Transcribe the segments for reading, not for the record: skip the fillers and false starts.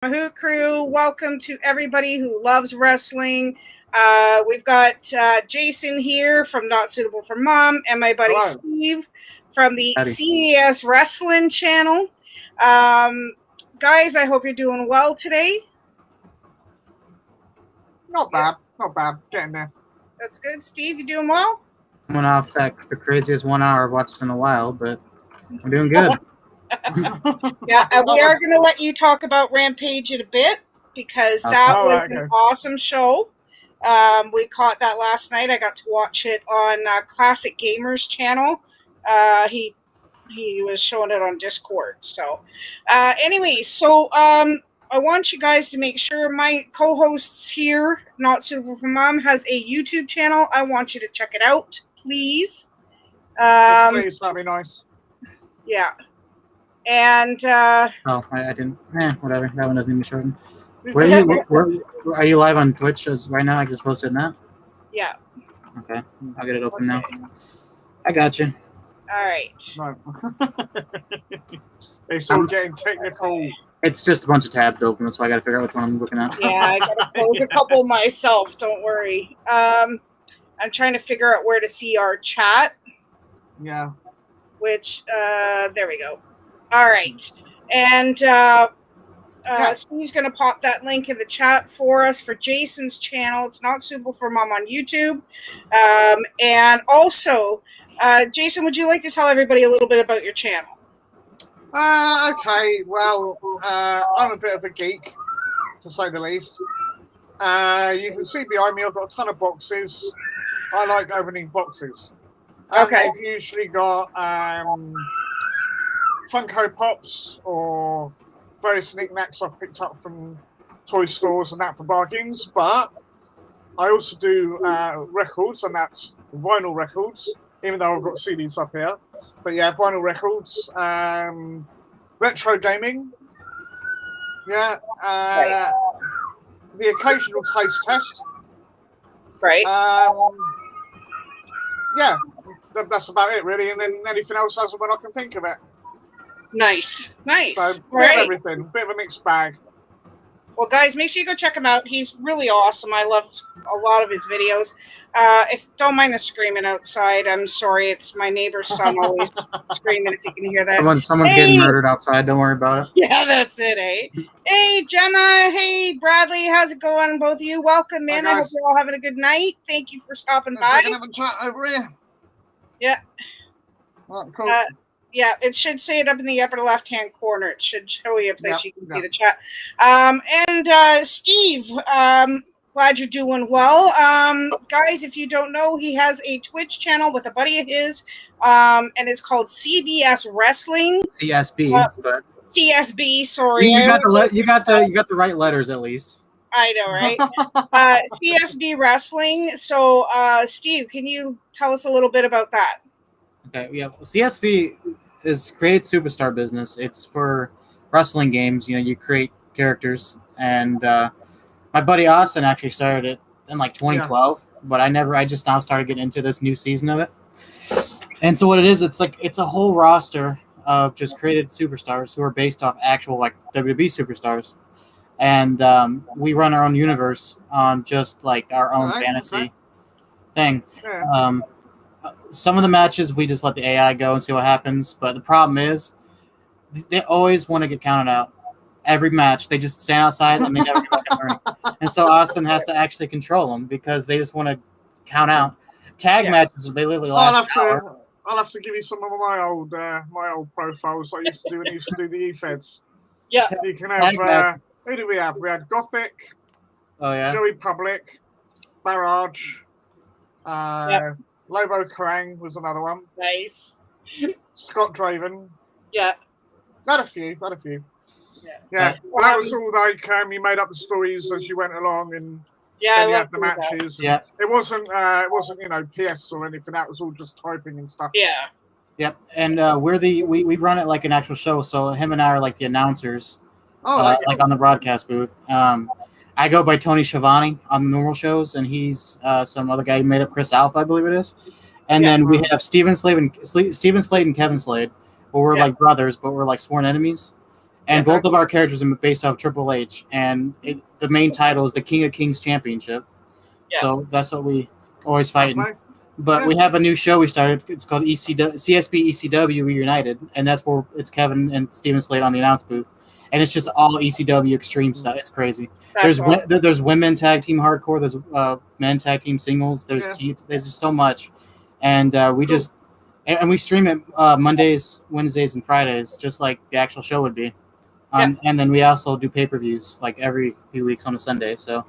Hoot Crew. Welcome to everybody who loves wrestling. We've got Jason here from Not Suitable for Mom and my buddy Hello. Steve from the Howdy. CBS Wrestling channel. Guys, I hope you're doing well today. Not bad. Getting there. That's good. Steve, you doing well? Went off the craziest 1 hour I've watched in a while, but I'm doing good. Yeah, we are going to let you talk about Rampage in a bit because that was an awesome show. We caught that last night. I got to watch it on Classic Gamers channel. He was showing it on Discord. So, anyway, I want you guys to make sure my co-hosts here, Not Suitable for Mom, has a YouTube channel. I want you to check it out, please. Please, that'd be nice. Yeah. And I didn't. Whatever. That one doesn't even show. Where are you live on Twitch right now? I just posted that. Yeah. Okay, I'll get it open now. I got you. All right. No. They're still getting technical. It's just a bunch of tabs open. That's why I got to figure out which one I'm looking at. Yeah, I got to close a couple myself. Don't worry. I'm trying to figure out where to see our chat. Yeah. Which there we go. All right, and Steve's going to pop that link in the chat for us for Jason's channel. It's Not Suitable for Mom on YouTube. And also, Jason, would you like to tell everybody a little bit about your channel? Okay. Well, I'm a bit of a geek, to say the least. You can see behind me, I've got a ton of boxes. I like opening boxes. Okay. I've usually got Funko Pops or various knickknacks I've picked up from toy stores and that for bargains, but I also do records, and that's vinyl records, even though I've got CDs up here. But yeah, vinyl records, retro gaming, yeah, the occasional taste test. Right. Yeah, that's about it really, and then anything else as and when I can think of it. Nice. So, Right. everything, bit of a mixed bag. Well, guys, make sure you go check him out. He's really awesome. I love a lot of his videos. If don't mind the screaming outside. I'm sorry. It's my neighbor's son always screaming. If you can hear that. Someone's getting murdered outside. Don't worry about it. Yeah, that's it, eh? Hey, Gemma. Hey, Bradley. How's it going, both of you? Welcome in. I hope you're all having a good night. Thank you for stopping by. We can have a chat over here. Yeah. Well, cool. Yeah, it should say it up in the upper left-hand corner. It should show you a place you can see the chat. And Steve, glad you're doing well. Guys, if you don't know, he has a Twitch channel with a buddy of his, and it's called CBS Wrestling. CSB, but CSB. Sorry, you got the right letters at least. I know, right? CSB Wrestling. So, Steve, can you tell us a little bit about that? Okay, yeah. CSB is created superstar business. It's for wrestling games. You know, you create characters, and my buddy Austin actually started it in like 2012, but I just now started getting into this new season of it. And so what it is, it's a whole roster of just created superstars who are based off actual like WWE superstars, and we run our own universe on just like our own fantasy thing. Yeah. Some of the matches we just let the AI go and see what happens, but the problem is they always want to get counted out. Every match, they just stand outside and they never get back in the ring. And so Austin has to actually control them because they just want to count out. Tag matches, they literally last an hour. I'll have to give you some of my old profiles I used to do when I used to do the E-Feds. Yeah. You can have, who do we have? We had Gothic, Joey Public, Barrage, Lobo Kerrang was another one. Nice. Scott Draven. Yeah. Had a few. Yeah. Well, that was all like you made up the stories as you went along, and then you had the matches. Yeah. It wasn't PS or anything. That was all just typing and stuff. Yeah. Yep. And we run it like an actual show. So him and I are like the announcers. Like on the broadcast booth. I go by Tony Schiavone on the normal shows, and he's some other guy who made up Chris Alpha, I believe it is. And then we have Stephen Slade and Kevin Slade, where we're like brothers, but we're like sworn enemies. And both of our characters are based off Triple H, and the main title is the King of Kings Championship. Yeah. So that's what we always fight in. But we have a new show we started. It's called CSB ECW Reunited, and that's where it's Kevin and Steven Slade on the announce booth, and it's just all ECW extreme stuff. It's crazy. There's women tag team hardcore. There's men tag team singles. There's just so much, and we just and we stream it Mondays, Wednesdays, and Fridays, just like the actual show would be. And then we also do pay-per-views like every few weeks on a Sunday. So.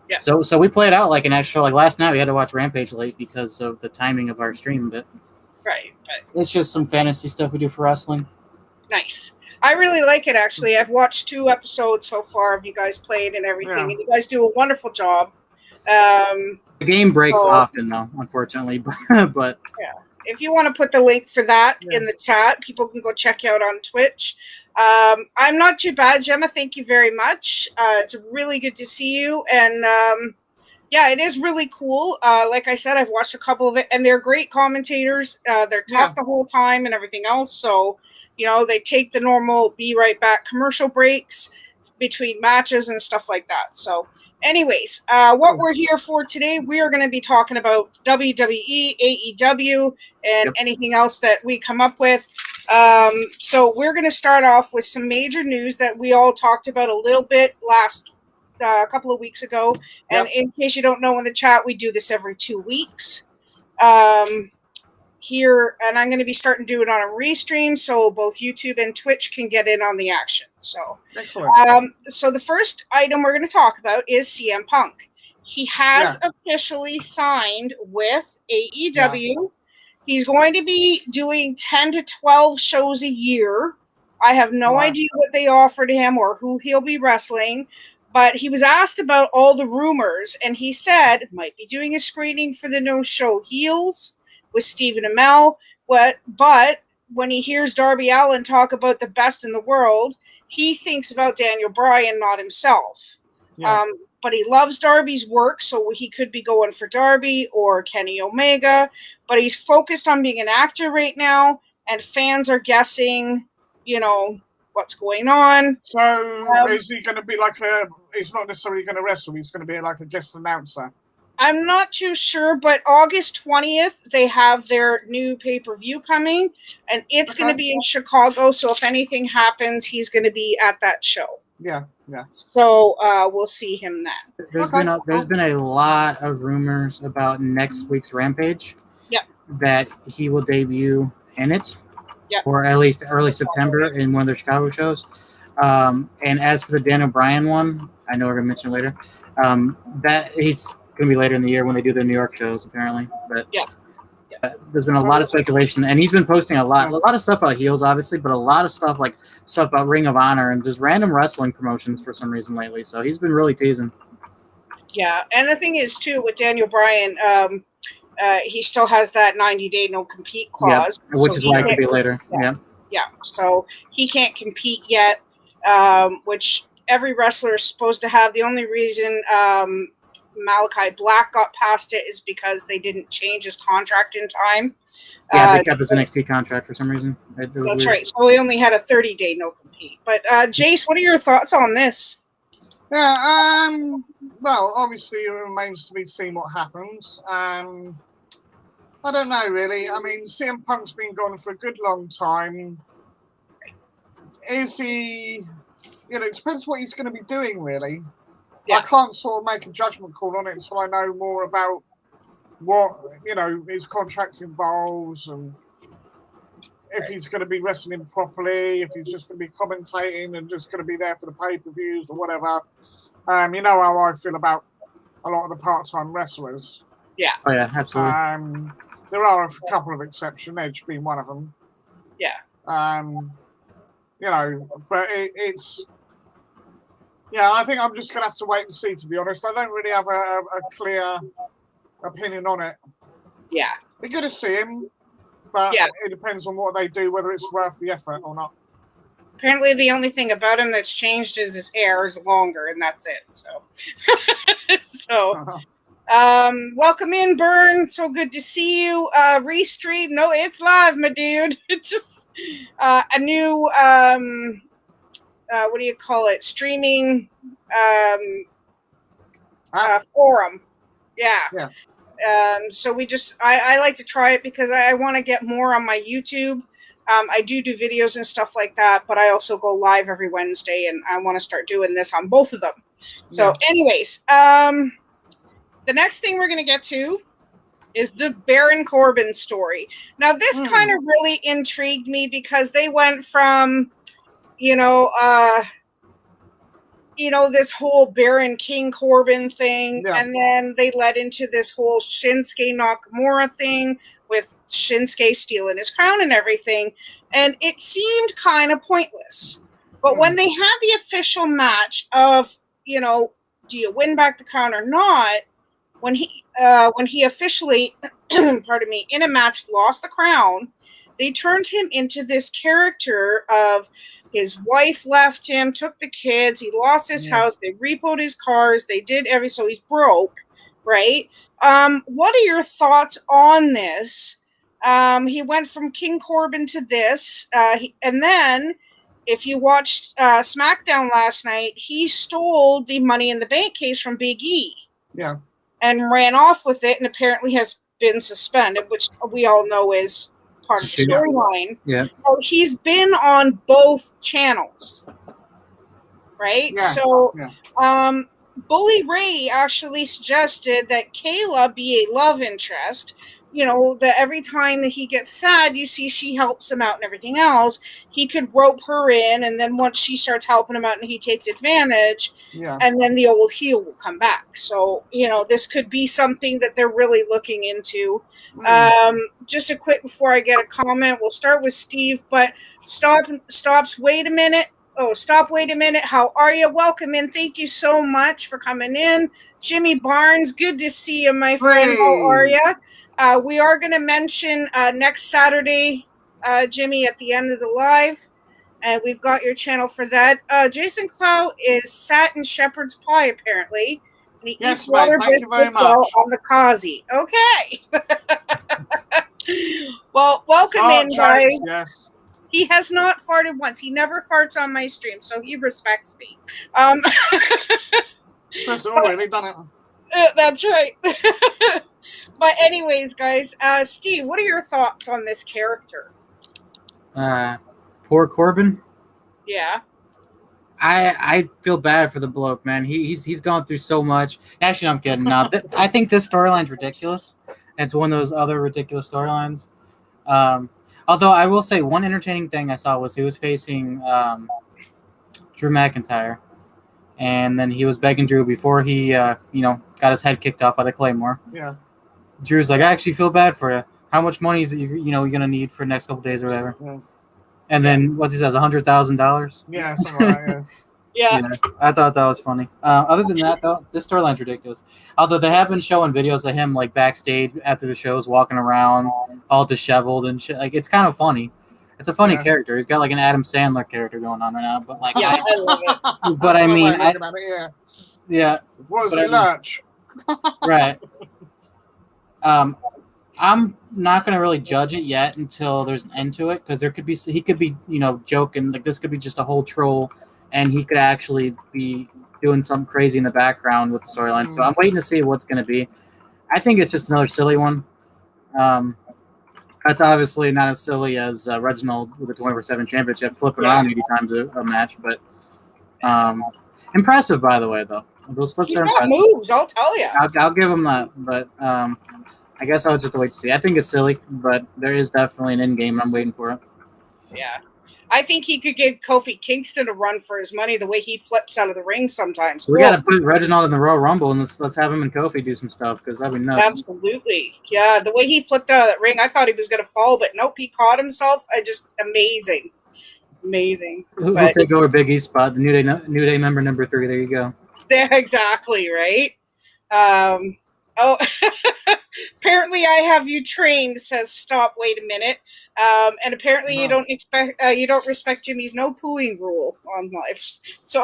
Yeah. So we play it out like an extra. Like last night, we had to watch Rampage late because of the timing of our stream. But it's just some fantasy stuff we do for wrestling. Nice. I really like it, actually. I've watched 2 episodes so far of you guys played and everything, and you guys do a wonderful job. The game breaks often, though, unfortunately. But if you want to put the link for that in the chat, people can go check you out on Twitch. I'm not too bad, Gemma. Thank you very much. It's really good to see you. And it is really cool. Like I said, I've watched a couple of it, and they're great commentators. They're talk the whole time and everything else. So, they take the normal be right back commercial breaks between matches and stuff like that. So anyways, what we're here for today, we are going to be talking about WWE, AEW, and anything else that we come up with. So we're going to start off with some major news that we all talked about a little bit last couple of weeks ago. And in case you don't know in the chat, we do this every 2 weeks. Here, and I'm going to be starting to do it on a restream, so both YouTube and Twitch can get in on the action. So, so the first item we're going to talk about is CM Punk. He has officially signed with AEW. He's going to be doing 10 to 12 shows a year. I have no idea what they offered him or who he'll be wrestling, but he was asked about all the rumors, and he said might be doing a screening for the no-show Heels with Stephen Amell, but when he hears Darby Allin talk about the best in the world, he thinks about Daniel Bryan, not himself. But he loves Darby's work, so he could be going for Darby or Kenny Omega, but he's focused on being an actor right now, and fans are guessing, what's going on. So is he going to be he's not necessarily going to wrestle, he's going to be like a guest announcer? I'm not too sure, but August 20th, they have their new pay-per-view coming, and it's going to be in Chicago, so if anything happens, he's going to be at that show. Yeah. So we'll see him then. There's been a lot of rumors about next week's Rampage. That he will debut in it. Or at least early September in one of their Chicago shows. And as for the Daniel Bryan one, I know we're going to mention it later, that he's going to be later in the year when they do their New York shows, apparently. But there's been a lot of speculation, and he's been posting a lot of stuff about Heels, obviously, but a lot of stuff about Ring of Honor and just random wrestling promotions for some reason lately. So he's been really teasing. Yeah, and the thing is, too, with Daniel Bryan, he still has that 90-day no-compete clause. Which is why it could be later. Yeah, so he can't compete yet, which every wrestler is supposed to have. The only reason Malachi Black got past it is because they didn't change his contract in time. They kept his NXT contract for some reason. That's weird. Right. So he only had a 30-day no-compete. But Jace, what are your thoughts on this? Well, obviously it remains to be seen what happens. I don't know, really. I mean, CM Punk's been gone for a good long time. Is he... it depends what he's going to be doing, really. I can't sort of make a judgment call on it until I know more about what, his contract involves and if he's going to be wrestling properly, if he's just going to be commentating and just going to be there for the pay-per-views or whatever. You know how I feel about a lot of the part-time wrestlers. Yeah. Oh, yeah, absolutely. There are a couple of exceptions, Edge being one of them. Yeah. But it's... Yeah, I think I'm just going to have to wait and see, to be honest. I don't really have a clear opinion on it. Yeah. Be good to see him, but it depends on what they do, whether it's worth the effort or not. Apparently the only thing about him that's changed is his hair is longer, and that's it. So, welcome in, Burn. So good to see you. Restream. No, it's live, my dude. It's just a new what do you call it? Streaming forum. Yeah. So I like to try it because I want to get more on my YouTube. I do videos and stuff like that, but I also go live every Wednesday, and I want to start doing this on both of them. So anyways, the next thing we're going to get to is the Baron Corbin story. Now, this kind of really intrigued me because they went from, this whole Baron King Corbin thing, and then they led into this whole Shinsuke Nakamura thing with Shinsuke stealing his crown and everything, and it seemed kind of pointless. But when they had the official match of, do you win back the crown or not, when he officially, pardon me, in a match lost the crown, they turned him into this character of his wife left him, took the kids, he lost his house, they repoed his cars, they did so he's broke, right? What are your thoughts on this? He went from King Corbin to this, and then if you watched SmackDown last night, he stole the Money in the Bank case from Big E. Yeah. And ran off with it, and apparently has been suspended, which we all know is part of the storyline. Yeah. So he's been on both channels, right? Yeah. So, Bully Ray actually suggested that Kayla be a love interest. That every time that he gets sad, you see she helps him out and everything else. He could rope her in, and then once she starts helping him out and he takes advantage, and then the old heel will come back. So, this could be something that they're really looking into. Just a quick, before I get a comment, we'll start with Steve, but wait a minute. Oh, wait a minute. How are you? Welcome in. Thank you so much for coming in. Jimmy Barnes, good to see you, my friend. How are you? We are going to mention next Saturday, Jimmy, at the end of the live, and we've got your channel for that. Jason Clow is sat in shepherd's pie, apparently, and he eats water biscuits well on the Kazi. Okay. Well, welcome in, guys. Yes. He has not farted once. He never farts on my stream, so he respects me. That's already done it. That's right. But anyways, guys, Steve, what are your thoughts on this character? Poor Corbin. Yeah. I feel bad for the bloke, man. He's gone through so much. Actually, no, I'm kidding. No, I think this storyline's ridiculous. It's one of those other ridiculous storylines. Although I will say one entertaining thing I saw was he was facing Drew McIntyre, and then he was begging Drew before he got his head kicked off by the Claymore. Yeah. Drew's like, I actually feel bad for you. How much money is it you're gonna need for the next couple days or whatever? Yeah. And then what he says, $100,000. Yeah, something like that. Yeah. I thought that was funny. Other than that, though, this storyline's ridiculous. Although they have been showing videos of him like backstage after the shows, walking around all disheveled and shit. Like, it's kind of funny. It's a funny character. He's got like an Adam Sandler character going on right now. But like, I love it. But I mean, Was it lunch? Right. I'm not going to really judge it yet until there's an end to it, because he could be joking, like this could be just a whole troll, and he could actually be doing something crazy in the background with the storyline. So I'm waiting to see what's going to be. I think it's just another silly one. That's obviously not as silly as Reginald with the 24/7 championship flipping around 80 times a match, but impressive, by the way, though. Those flips He's are got impressive. moves, I'll tell you. I'll give him that, but I guess I'll just wait to see. I think it's silly, but there is definitely an end game, and I'm waiting for it. Yeah. I think he could give Kofi Kingston a run for his money the way he flips out of the ring sometimes. We got to put Reginald in the Royal Rumble, and let's have him and Kofi do some stuff, because that'd be nuts. Absolutely. Yeah, the way he flipped out of that ring, I thought he was going to fall, but nope, he caught himself. Amazing. Amazing. Who'll take over Big E's spot? The New Day member number 3. There you go. Yeah, exactly, right? Apparently I have you trained, says Stop, wait a minute. And apparently you don't respect Jimmy's no pooing rule on live. So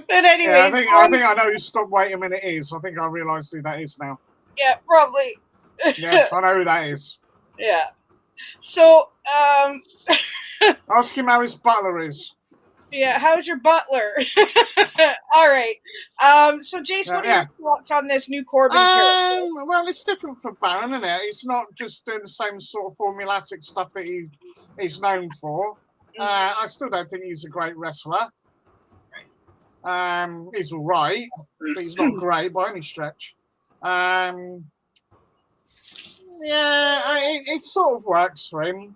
but anyways, I think I know who Stop, wait a minute is. I think I realised who that is now. Yeah, probably. Yes, I know who that is. Yeah. So Ask him how his butler is. Yeah, how's your butler? All right. So, Jace, what are your thoughts on this new Corbin character? Well, it's different for Baron, isn't it? It's not just doing the same sort of formulatic stuff that he's known for. I still don't think he's a great wrestler. He's all right, but he's not great by any stretch. It sort of works for him.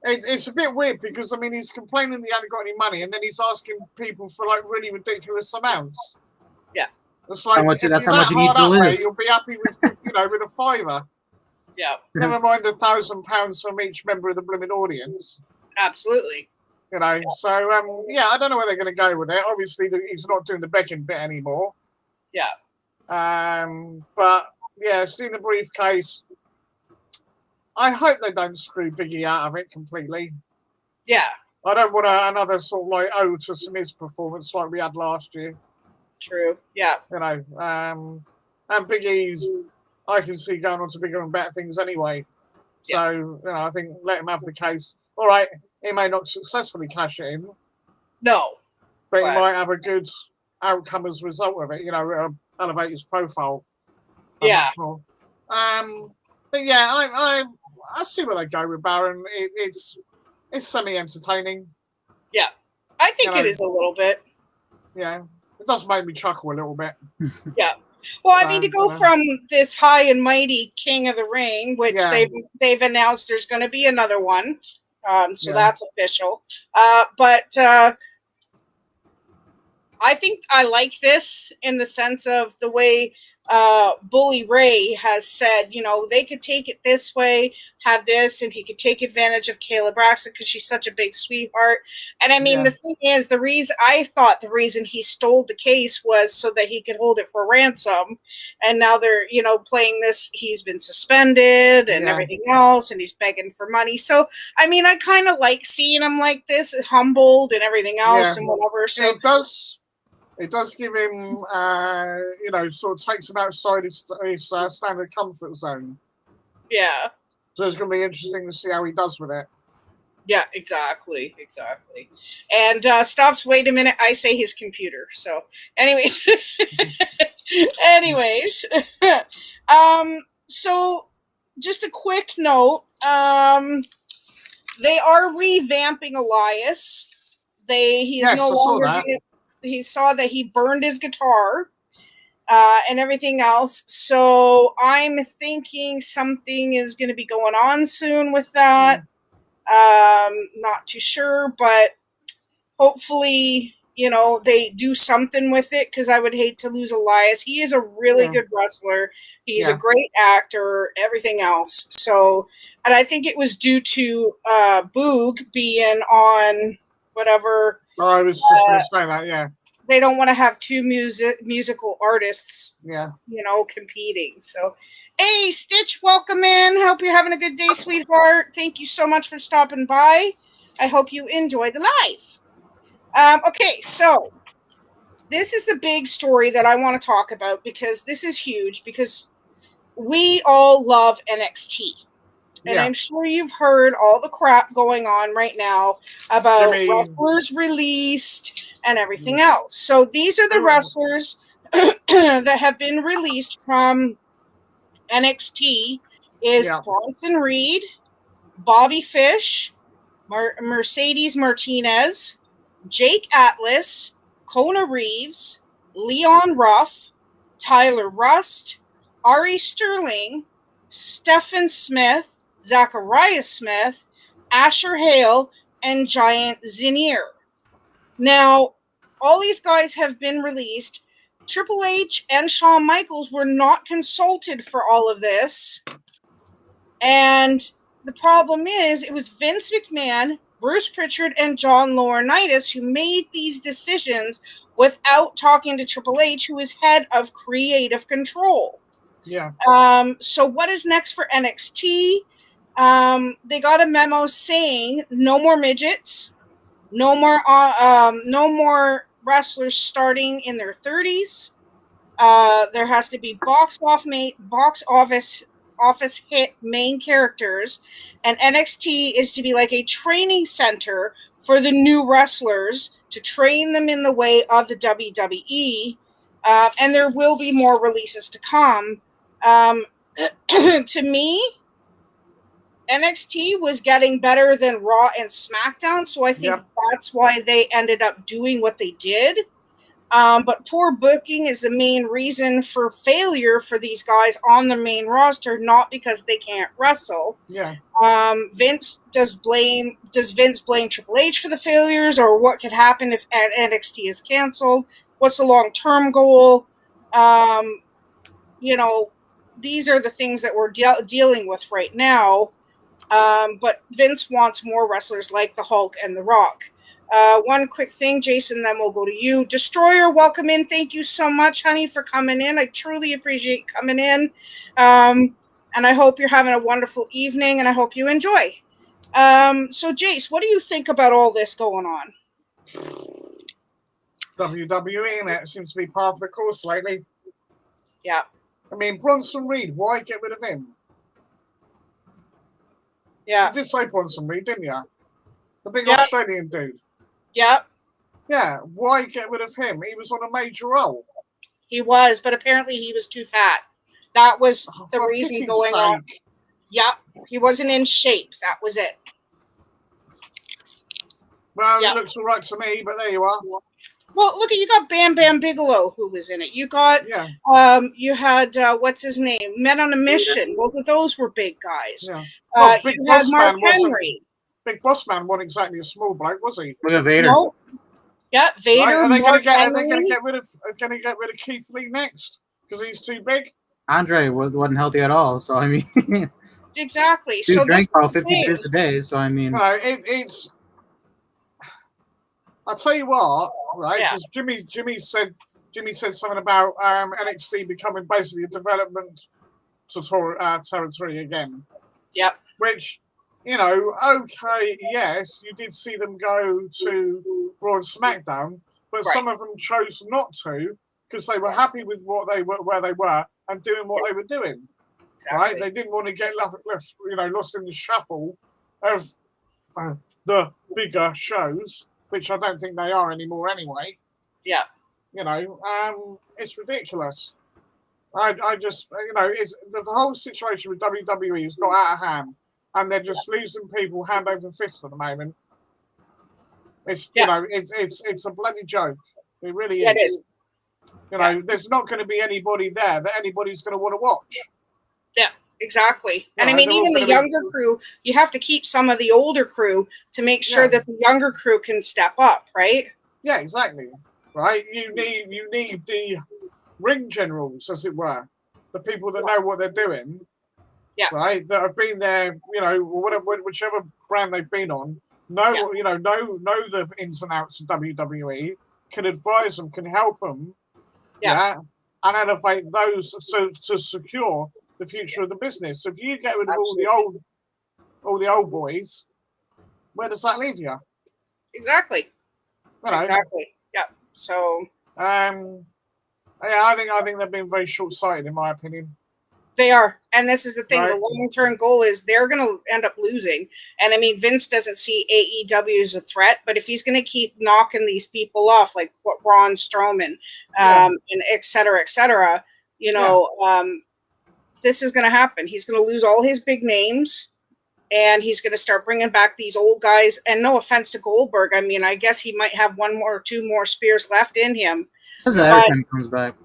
It's a bit weird because, I mean, he's complaining that he hasn't got any money, and then he's asking people for, like, really ridiculous amounts. Yeah. It's like, that's how much you need to live. You'll be happy with, with a $5. Yeah. Never mind £1,000 from each member of the blooming audience. Absolutely. So, I don't know where they're going to go with it. Obviously, he's not doing the begging bit anymore. Yeah. But, yeah, stealing the briefcase. I hope they don't screw Biggie out of it completely. Yeah. I don't want another sort of like ode to Smith's performance like we had last year. True. Yeah. And Big E's, I can see going on to bigger and better things anyway. So, I think let him have the case. All right, he may not successfully cash it in. No. But he might have a good outcome as a result of it, elevate his profile. Yeah. But yeah, I see where they go with Baron. It's semi-entertaining. Yeah, I think it is a little bit. Yeah, it does make me chuckle a little bit. Yeah. Well, I mean, to go from this high and mighty King of the Ring, which they've announced there's going to be another one, so that's official. But I think I like this in the sense of the way Bully Ray has said, they could take it this way, have this, and he could take advantage of Kayla Braxton because she's such a big sweetheart. And I mean, the thing is, the reason he stole the case was so that he could hold it for ransom. And now they're, playing this, he's been suspended and everything else, and he's begging for money. So, I mean, I kind of like seeing him like this, humbled and everything else and whatever. So it does give him, sort of takes him outside his standard comfort zone. Yeah. So it's going to be interesting to see how he does with it. Yeah, exactly. And stops, wait a minute, I say his computer. So, anyways. So just a quick note. They are revamping Elias. He is no longer... He saw that he burned his guitar and everything else. So I'm thinking something is going to be going on soon with that. Not too sure, but hopefully, they do something with it because I would hate to lose Elias. He is a really good wrestler. He's a great actor, everything else. So, and I think it was due to Boog being on whatever. Oh, I was just going to say that, yeah. They don't want to have two musical artists, competing. So, hey, Stitch, welcome in. Hope you're having a good day, sweetheart. Thank you so much for stopping by. I hope you enjoy the live. Okay, so this is the big story that I want to talk about because this is huge because we all love NXT. And I'm sure you've heard all the crap going on right now about wrestlers released and everything else. So these are the wrestlers that have been released from NXT is Bronson Reed, Bobby Fish, Mercedes Martinez, Jake Atlas, Kona Reeves, Leon Ruff, Tyler Rust, Ari Sterling, Stephen Smith, Zachariah Smith, Asher Hale, and Giant Zinnier. Now, all these guys have been released. Triple H and Shawn Michaels were not consulted for all of this. And the problem is, it was Vince McMahon, Bruce Pritchard, and John Laurinaitis who made these decisions without talking to Triple H, who is head of creative control. Yeah. So what is next for NXT? They got a memo saying no more midgets, no more wrestlers starting in their 30s. There has to be box office office hit main characters, and NXT is to be like a training center for the new wrestlers to train them in the way of the WWE. And there will be more releases to come. To me, NXT was getting better than Raw and SmackDown, so I think that's why they ended up doing what they did. But poor booking is the main reason for failure for these guys on the main roster, not because they can't wrestle. Yeah. Does Vince blame Triple H for the failures, or what could happen if NXT is canceled? What's the long-term goal? These are the things that we're dealing with right now. But Vince wants more wrestlers like the Hulk and the Rock. One quick thing, Jason, then we'll go to you. Destroyer, welcome in. Thank you so much, honey, for coming in. I truly appreciate coming in. And I hope you're having a wonderful evening, and I hope you enjoy. So, Jace, what do you think about all this going on? WWE, and it seems to be part of the course lately. Yeah. I mean, Bronson Reed, why get rid of him? Yeah. You did say Bronson Reed, didn't you? The big Australian dude. Yeah. Yeah, why get rid of him? He was on a major role. He was, but apparently he was too fat. That was the reason going on. Yep, he wasn't in shape. That was it. Well, it looks all right to me, but there you are. Well, look, you got Bam Bam Bigelow, who was in it. You got, you had, what's his name? Men on a Mission. Both of those were big guys. Yeah. You had Mark Henry. Big Boss Man wasn't exactly a small bloke, was he? Look at Vader. No. Yeah, Vader. Right? Are they going to get rid of Keith Lee next because he's too big? Andre wasn't healthy at all, so I mean. Exactly. He drank about 50 beers a day, so I mean. No, it's. I'll tell you what, right? Because Jimmy said something about NXT becoming basically a development territory again. Yep. Which, okay, yes, you did see them go to Raw and SmackDown, but some of them chose not to because they were happy with where they were and doing what they were doing. Exactly. Right? They didn't want to get lost in the shuffle of the bigger shows, which I don't think they are anymore anyway. Yeah. It's ridiculous. I just, it's the whole situation with WWE has got out of hand, and they're just losing people hand over fist at the moment. It's it's a bloody joke. It really is. It is. There's not going to be anybody there that anybody's going to want to watch. Yeah, exactly. And I mean, even the younger crew, you have to keep some of the older crew to make sure that the younger crew can step up, right? Yeah, exactly. Right. You need the ring generals, as it were, the people that know what they're doing. Yeah. Right. That have been there, whichever brand they've been on, know the ins and outs of WWE, can advise them, can help them. Yeah. And elevate those to secure the future of the business. So if you get rid of all the old boys, where does that leave you? Exactly. Exactly. Yeah. So. I think they've been very short-sighted, in my opinion. They are, and this is the thing. Right. The long-term goal is they're going to end up losing. And I mean, Vince doesn't see AEW as a threat, but if he's going to keep knocking these people off, like what Braun Strowman, and et cetera, this is going to happen. He's going to lose all his big names, and he's going to start bringing back these old guys. And no offense to Goldberg, I mean, I guess he might have one more or two more spears left in him. Every time he comes back.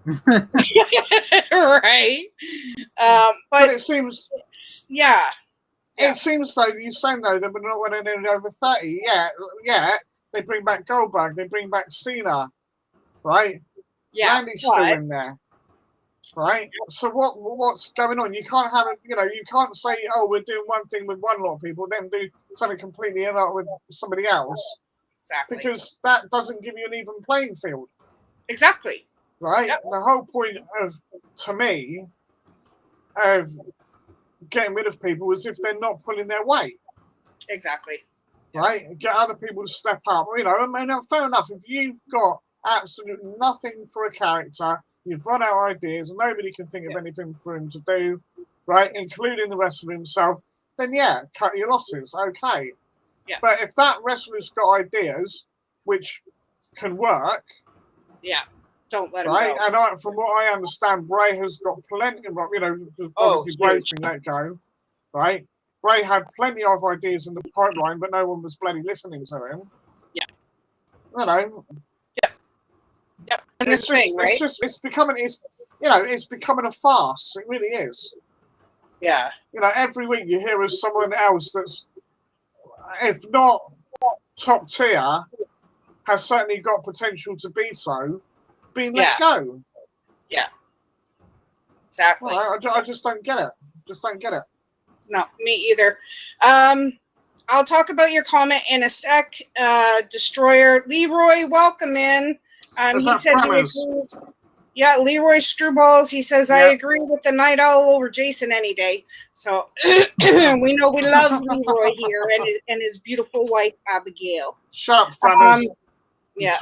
Right. But it seems... It seems though, you're saying though, that we're not winning over 30. Yeah. They bring back Goldberg. They bring back Cena. Right? Yeah. Randy's still in there. Right? So what's going on? You can't have it, you can't say, oh, we're doing one thing with one lot of people, then do something completely other with somebody else. Exactly. Because that doesn't give you an even playing field. Exactly. Right? Yep. The whole point to me, of getting rid of people is if they're not pulling their weight. Exactly. Right? Get other people to step up. Fair enough. If you've got absolutely nothing for a character, you've run out of ideas, and nobody can think of anything for him to do, right, including the wrestler himself, then yeah, cut your losses, okay. Yeah. But if that wrestler's got ideas which can work, don't let him right? go. And from what I understand, Bray has got plenty of, obviously huge. Bray's been let go, right? Bray had plenty of ideas in the pipeline, but no one was bloody listening to him. Yeah. You know. Yeah. And It's becoming a farce. It really is. Yeah. Every week you hear of someone else that's, if not top tier, has certainly got potential to be so, being let go. Yeah. Exactly. Well, I just don't get it. No, me either. I'll talk about your comment in a sec. Destroyer Leroy, welcome in. He said he agrees. Yeah, Leroy Struballs. He says I agree with the Night Owl over Jason any day. So we know we love Leroy here and his beautiful wife Abigail. Shut up, Frammers. Yeah.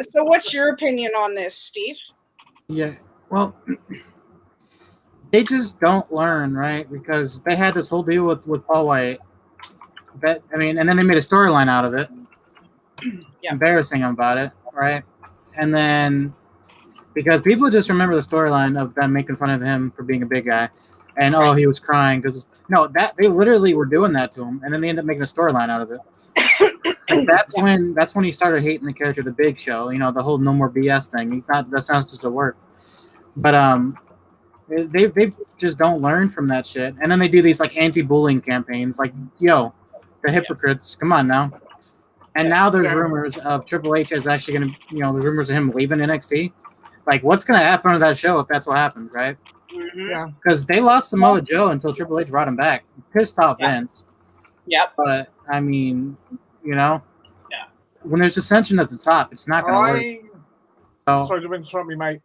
So what's your opinion on this, Steve? Yeah. Well, they just don't learn, right? Because they had this whole deal with Paul White. And then they made a storyline out of it. Embarrassing about it, right? And then because people just remember the storyline of them making fun of him for being a big guy, and he was crying because they literally were doing that to him, and then they ended up making a storyline out of it. That's when he started hating the character, the Big Show. The whole no more BS thing. That sounds just a work, but they just don't learn from that shit, and then they do these like anti-bullying campaigns, like the hypocrites. Come on now. And now there's rumors of Triple H is actually going to, the rumors of him leaving NXT. Like, what's going to happen to that show if that's what happens, right? Mm-hmm. Yeah. Because they lost Samoa Joe until Triple H brought him back. Pissed off Vince. Yep. But, I mean, when there's ascension at the top, it's not going to work. Sorry to interrupt me, mate.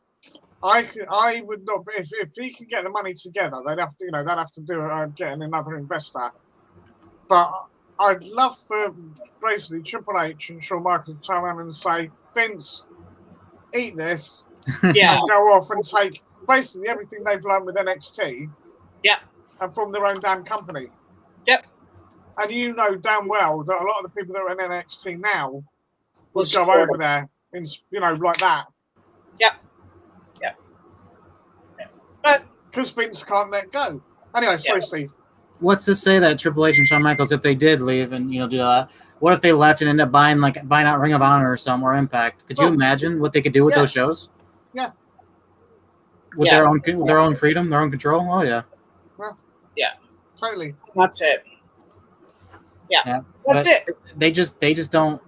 I would not, if he can get the money together, they'd have to do getting another investor. But I'd love for basically Triple H and Shawn Michaels to turn around and say, Vince, eat this. Yeah. And go off and take basically everything they've learned with NXT. Yeah. And from their own damn company. Yep. And you know damn well that a lot of the people that are in NXT now will go over there in, like that. Yep. Yep. But because Vince can't let go. Anyway, sorry, Steve. What's to say that Triple H and Shawn Michaels, if they did leave and do that, what if they left and ended up buying out Ring of Honor or something, or Impact? Could you imagine what they could do with those shows? Yeah. With their own freedom, their own control. Oh yeah. Well, yeah. Totally. That's it. Yeah. That's it. They just don't.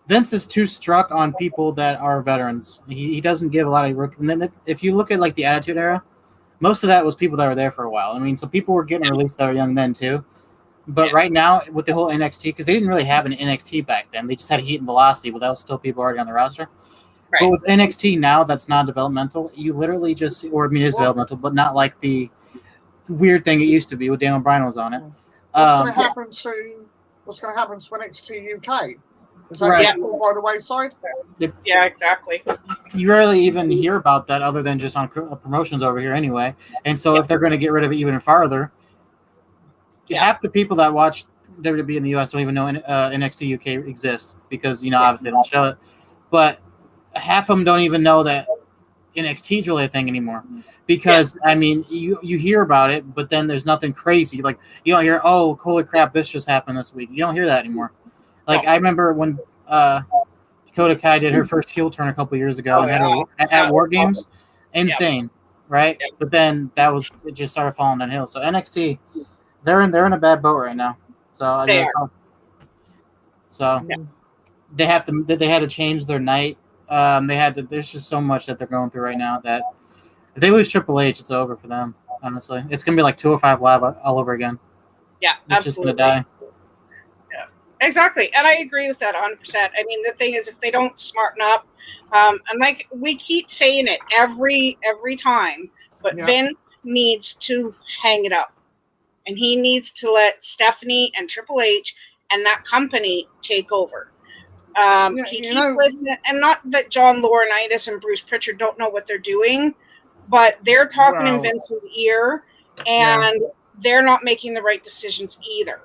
Vince is too struck on people that are veterans. He doesn't give a lot of rookies. And then if you look at like the Attitude Era, most of that was people that were there for a while. I mean, so people were getting released that were young then too. But right now, with the whole NXT, because they didn't really have an NXT back then, they just had Heat and Velocity, but that was still people already on the roster. Right. But with NXT now, that's not developmental. You literally just, it's developmental, but not like the weird thing it used to be with Daniel Bryan was on it. What's going to happen to NXT UK? Is that going to fall by the wayside? Yeah, exactly. You rarely even hear about that other than just on promotions over here anyway. And so if they're going to get rid of it even farther, half the people that watch WWE in the US don't even know NXT UK exists because, obviously they don't show it. But half of them don't even know that NXT is really a thing anymore. Because, I mean, you hear about it, but then there's nothing crazy. Like, you don't hear, oh, holy crap, this just happened this week. You don't hear that anymore. Like, I remember when Dakota Kai did her first heel turn a couple years ago at War Games. Awesome. Insane, right? Yeah. But then it just started falling downhill. So NXT, they're in a bad boat right now. So they had to change their night. There's just so much that they're going through right now that if they lose Triple H, it's over for them. Honestly, it's gonna be like 205 Live all over again. Yeah, it's absolutely. Just gonna die. Yeah, exactly, and I agree with that 100%. I mean, the thing is, if they don't smarten up, and like we keep saying it every time, but Vince needs to hang it up, and he needs to let Stephanie and Triple H and that company take over. He keeps listening, and not that John Laurinaitis and Bruce Pritchard don't know what they're doing, but they're talking in Vince's ear, and they're not making the right decisions either.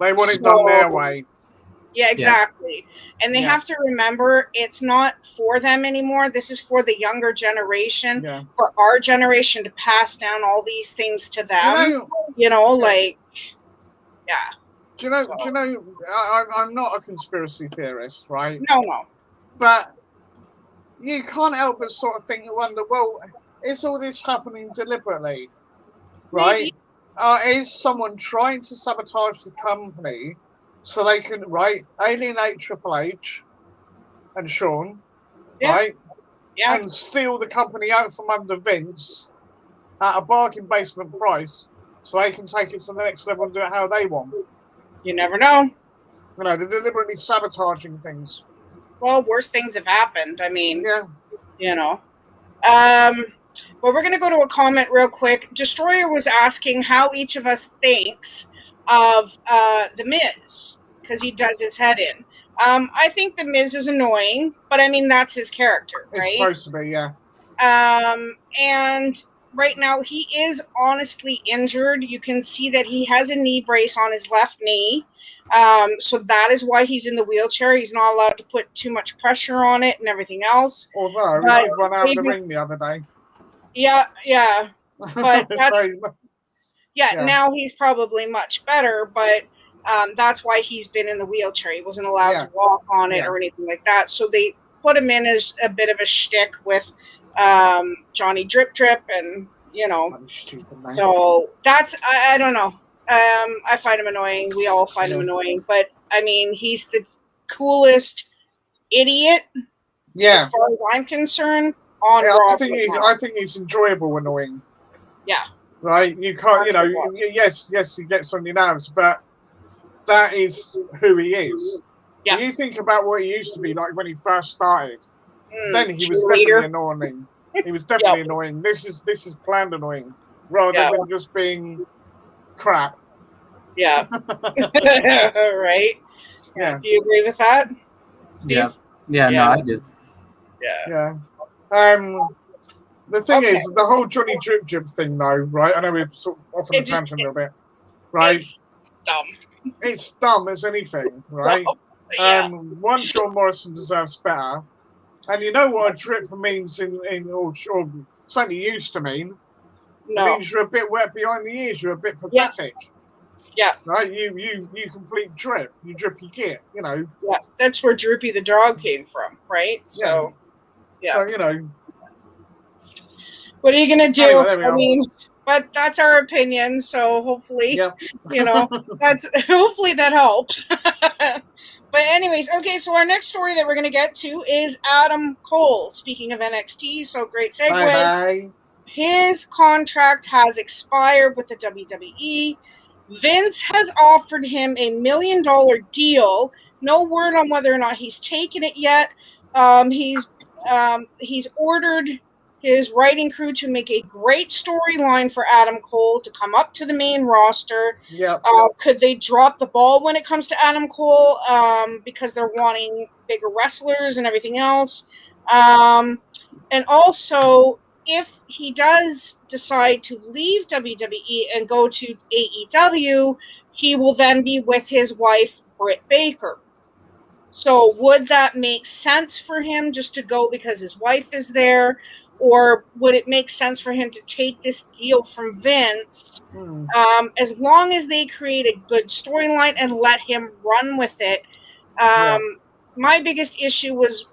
They want it done their way. Yeah, exactly. And they have to remember it's not for them anymore. This is for the younger generation, for our generation to pass down all these things to them. Do you know, I'm not a conspiracy theorist, right? No. But you can't help but sort of think and wonder, well, is all this happening deliberately? Right? Is someone trying to sabotage the company so they can, alienate Triple H and Shawn, right? Yeah. And steal the company out from under Vince at a bargain basement price so they can take it to the next level and do it how they want. You never know. They're deliberately sabotaging things. Well, worse things have happened. I mean, Well, we're going to go to a comment real quick. Destroyer was asking how each of us thinks of The Miz, because he does his head in. I think The Miz is annoying, but I mean, that's his character, right? It's supposed to be, yeah. And right now, he is honestly injured. You can see that he has a knee brace on his left knee. So that is why he's in the wheelchair. He's not allowed to put too much pressure on it and everything else. Although, he did run out of the ring the other day. Yeah. But that's... now he's probably much better, but that's why he's been in the wheelchair. He wasn't allowed to walk on it or anything like that. So they put him in as a bit of a shtick with Johnny Drip Drip, and so that's I don't know. I find him annoying. We all find him annoying, but I mean, he's the coolest idiot. Yeah, as far as I'm concerned. I think he's enjoyable, annoying. Yeah. Right, you can't, yes, he gets on your nerves, but that is who he is. Yeah. When you think about what he used to be like when he first started, then he was definitely annoying. He was definitely annoying. This is planned annoying, rather than just being crap. Yeah. Right? Yeah. Do you agree with that, Steve? Yeah, no, I do. Yeah. The thing is, the whole Johnny Drip Drip thing, though, right? I know we've sort of off on a tangent a little bit, right? It's dumb. It's dumb as anything, right? One, John Morrison deserves better, and you know what a drip means or certainly used to mean. No. It means you're a bit wet behind the ears. You're a bit pathetic. Yeah. Right. You complete drip. You drippy git. Yeah. That's where Droopy the dog came from, right? So. Yeah. So what are you gonna do? Anyway, I mean, but that's our opinion. So hopefully, that's hopefully that helps. But anyways, okay. So our next story that we're gonna get to is Adam Cole. Speaking of NXT, so great segue. Bye. His contract has expired with the WWE. Vince has offered him $1 million deal. No word on whether or not he's taken it yet. He's ordered his writing crew to make a great storyline for Adam Cole to come up to the main roster. Yeah. Could they drop the ball when it comes to Adam Cole because they're wanting bigger wrestlers and everything else? And also, if he does decide to leave WWE and go to AEW, he will then be with his wife, Britt Baker. So would that make sense for him just to go because his wife is there? Or would it make sense for him to take this deal from Vince as long as they create a good storyline and let him run with it? My biggest issue was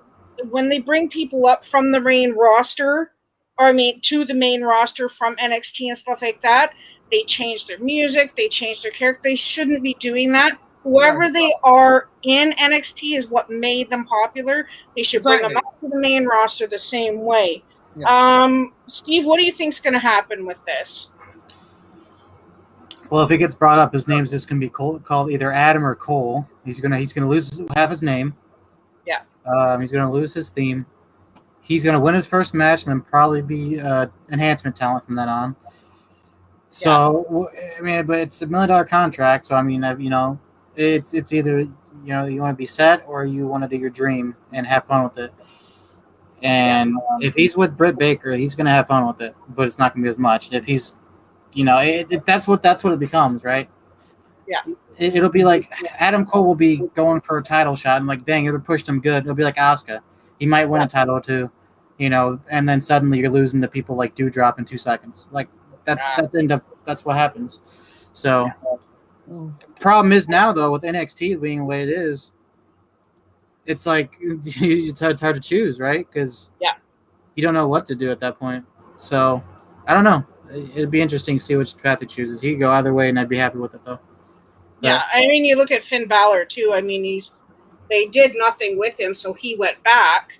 when they bring people up from the main roster, to the main roster from NXT and stuff like that, they change their music, they change their character. They shouldn't be doing that. Whoever they are in NXT is what made them popular. They should bring them up to the main roster the same way. Yeah. Steve, what do you think's going to happen with this? Well, if it gets brought up, his name's just going to be called either Adam or Cole. He's going to lose half his name. Yeah. He's going to lose his theme. He's going to win his first match and then probably be enhancement talent from then on. So, I mean, but it's $1 million contract. So, I mean, it's either, you want to be set or you want to do your dream and have fun with it. And if he's with Britt Baker, he's gonna have fun with it, but it's not gonna be as much. If he's, that's what it becomes, right? Yeah. It'll be like Adam Cole will be going for a title shot, and like, dang, you pushed him good. It'll be like Asuka. He might win a title or two, and then suddenly you're losing to people like Doudrop in 2 seconds. Like that's what happens. So, problem is now though with NXT being the way it is, it's like it's hard to choose, right? Because you don't know what to do at that point. So I don't know. It'd be interesting to see which path he chooses. He could go either way, and I'd be happy with it though. Yeah, I mean, you look at Finn Balor too. I mean, they did nothing with him, so he went back.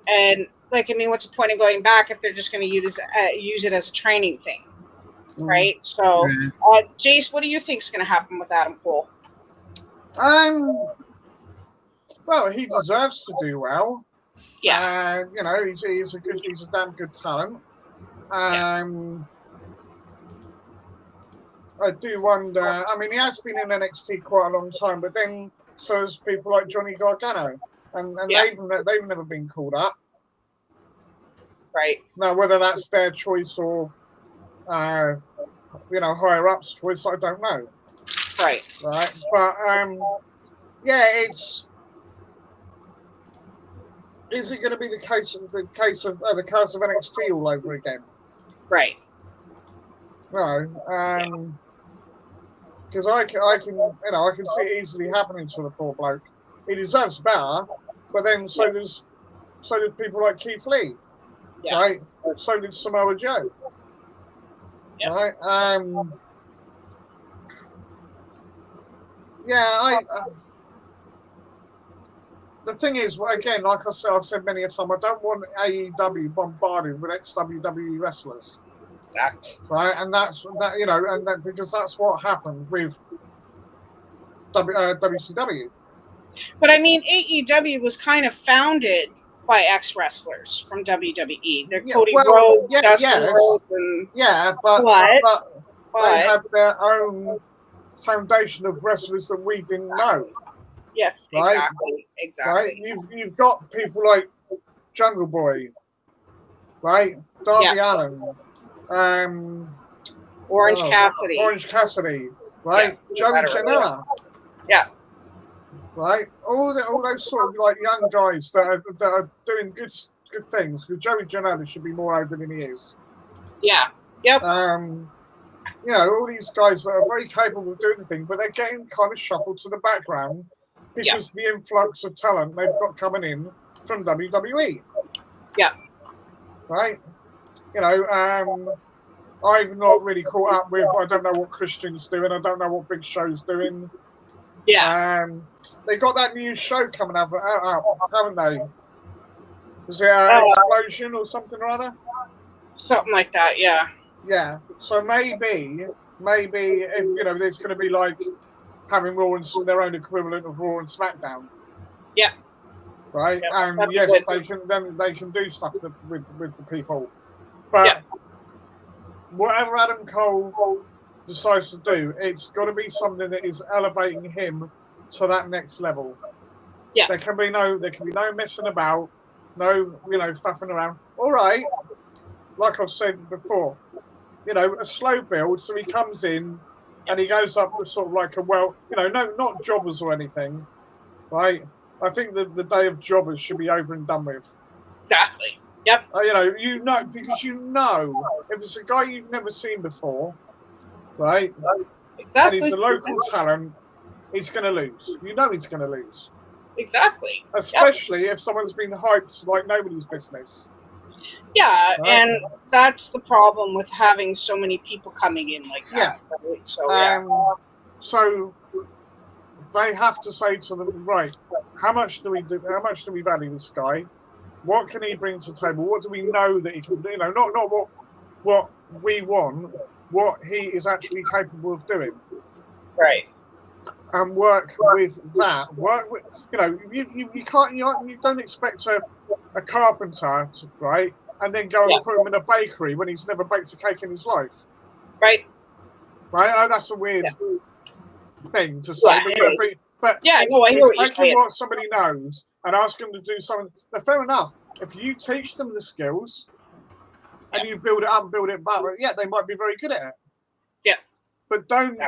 And like, I mean, what's the point of going back if they're just going to use it as a training thing, right? So, Jace, what do you think is going to happen with Adam Cole? Well, he deserves to do well. Yeah. He's a damn good talent. I do wonder. I mean, he has been in NXT quite a long time, but then so has people like Johnny Gargano, and they've never been called up. Right. Now, whether that's their choice or higher up's choice, I don't know. Right. Right. But is it going to be the case of the cast of NXT all over again? Right. No. Because I can see it easily happening to the poor bloke. He deserves better, but then so does people like Keith Lee, right? So did Samoa Joe, right? The thing is, again, like I said, I've said many a time, I don't want AEW bombarded with ex-WWE wrestlers. Exactly. Right, and that's because that's what happened with WCW. But I mean, AEW was kind of founded by ex-wrestlers from WWE. They're Cody Rhodes, Dustin Rhodes, and but they had their own foundation of wrestlers that we didn't know. Yes, right? Exactly. Right? You've got people like Jungle Boy, right? Darby Allin. Orange Cassidy, right? Joey Janela, right? All those sort of like young guys that are doing good things. Because Joey Janela should be more over than he is. Yeah. Yep. All these guys that are very capable of doing the thing, but they're getting kind of shuffled to the background because of the influx of talent they've got coming in from WWE. Yeah. Right. I've not really caught up with. I don't know what Christian's doing. I don't know what Big Show's doing. Yeah. They got that new show coming out, haven't they? Is it Explosion or something or other? Something like that. Yeah. Yeah. So maybe there's going to be like having Raw and their own equivalent of Raw and SmackDown. Yeah. Right. And yes, they can do stuff with the people, but. Whatever Adam Cole decides to do, it's got to be something that is elevating him to that next level. Yeah. There can be no messing about, no faffing around. All right, like I've said before, a slow build. So he comes in and he goes up with sort of like not jobbers or anything, right? I think the day of jobbers should be over and done with. Exactly. Yep. Because if it's a guy you've never seen before, right? Exactly. And he's a local talent, he's going to lose. He's going to lose. Exactly. Especially if someone's been hyped like nobody's business. Yeah, right? And that's the problem with having so many people coming in like that. Yeah. Right? So, so they have to say to them, right, how much do we value this guy? What can he bring to the table? What do we know that he can do? Not what we want, what he is actually capable of doing. Right. And work with that. You can't. You don't expect a carpenter, right? And then go and put him in a bakery when he's never baked a cake in his life. Right. Right. I know that's a weird thing to say, but I hear what somebody knows and ask him to do something. Now, fair enough. if you teach them the skills and you build it up and build it back, yeah, they might be very good at it. Yeah. But don't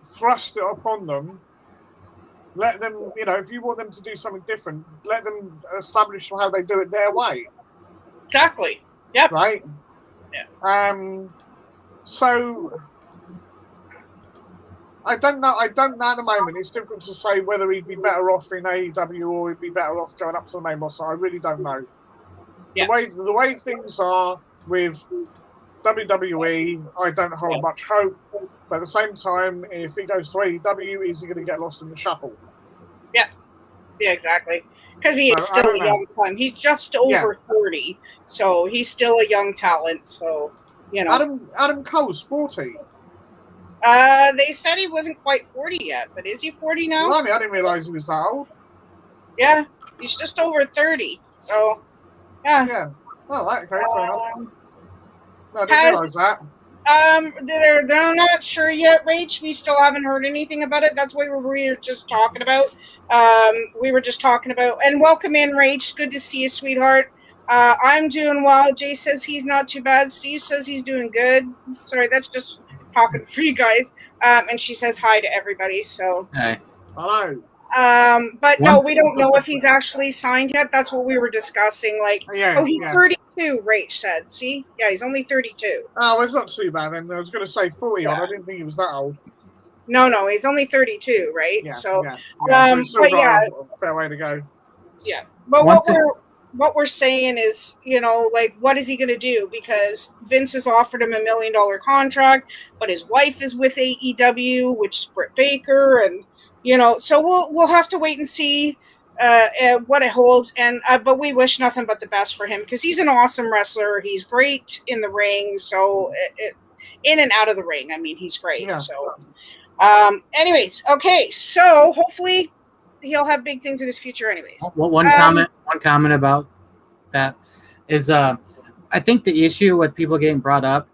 thrust it upon them. Let them, if you want them to do something different, let them establish how they do it their way. Exactly. Yep. Right? Yeah. So I don't know at the moment. It's difficult to say whether he'd be better off in AEW or he'd be better off going up to the main roster. I really don't know. Yeah. The way things are with WWE, I don't hold much hope. But at the same time, if he goes to AEW, is he going to get lost in the shuffle? Yeah. Yeah, exactly. Because he is still a young talent. He's just over 30, so he's still a young talent. So, Adam Cole's 40. They said he wasn't quite 40 yet, but is he 40 now? Blimey, I didn't realize he was that old. Yeah, he's just over 30. So, yeah. Yeah. Oh, okay, fair enough. No, I didn't realize that. They're not sure yet, Rach. We still haven't heard anything about it. That's what we were just talking about. And welcome in, Rach. Good to see you, sweetheart. I'm doing well. Jay says he's not too bad. Steve says he's doing good. Sorry, that's just talking for you guys. And she says hi to everybody. So, hey. Hello. But no, we don't know if he's actually signed yet. That's what we were discussing. He's 32, Rach said. See? Yeah, he's only 32. Oh, well, it's not too bad then. I was going to say 40 odd. I didn't think he was that old. No, he's only 32, right? Yeah, so, he's still got a fair way to go. Yeah. But what we're saying is, what is he going to do? Because Vince has offered him $1 million contract, but his wife is with AEW, which is Britt Baker, and so we'll have to wait and see what it holds. And but we wish nothing but the best for him because he's an awesome wrestler. He's great in the ring, so in and out of the ring. I mean, he's great. Yeah. So, anyways, okay. So hopefully he'll have big things in his future. Anyways, one comment about that is I think the issue with people getting brought up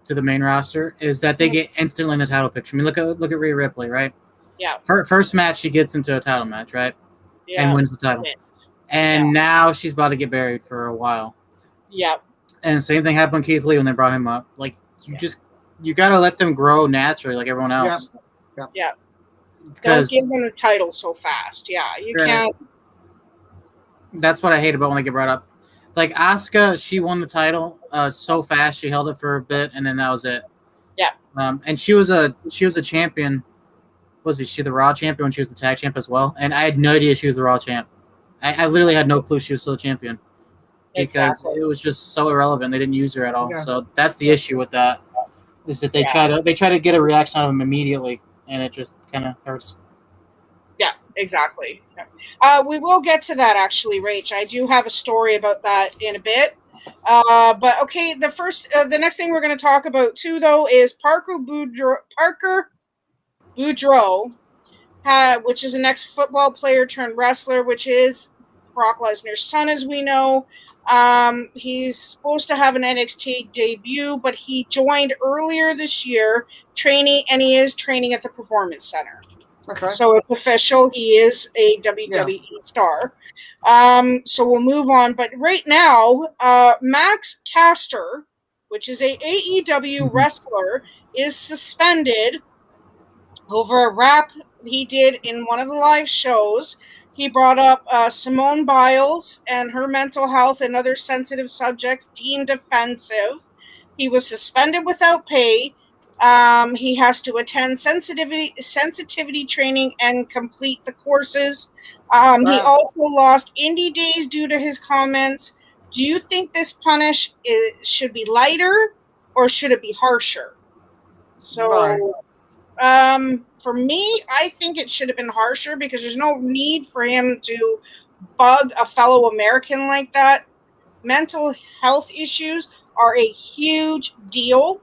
to the main roster is that they get instantly in the title picture. I mean, look at Rhea Ripley, right? Yeah. First match, she gets into a title match, right? Yeah. And wins the title. And now she's about to get buried for a while. Yeah. And the same thing happened with Keith Lee when they brought him up. Like, you got to let them grow naturally like everyone else. Yeah. Don't give them a title so fast. Yeah, you can't. That's what I hate about when they get brought up. Like, Asuka, she won the title so fast. She held it for a bit, and then that was it. Yeah. And she was a champion. Was she the Raw champion when she was the tag champ as well? And I had no idea she was the Raw champ. I literally had no clue she was still a champion. Because it was just so irrelevant. They didn't use her at all. Yeah. So that's the issue with that. Is that they try to get a reaction out of them immediately, and it just kind of hurts. Yeah, exactly. We will get to that actually, Rach. I do have a story about that in a bit. But okay, the next thing we're going to talk about too, though, is Parker Boudreaux, which is an ex-football player turned wrestler, which is Brock Lesnar's son, as we know. He's supposed to have an NXT debut, but he joined earlier this year and he is training at the Performance Center. Okay. So it's official. He is a WWE star. So we'll move on. But right now, Max Caster, which is a AEW wrestler, is suspended over a rap he did in one of the live shows. He brought up Simone Biles and her mental health and other sensitive subjects deemed offensive. He was suspended without pay. He has to attend sensitivity training and complete the courses. He also lost indie days due to his comments. Do you think this punish should be lighter or should it be harsher? So, for me, I think it should have been harsher because there's no need for him to bug a fellow American like that. Mental health issues are a huge deal.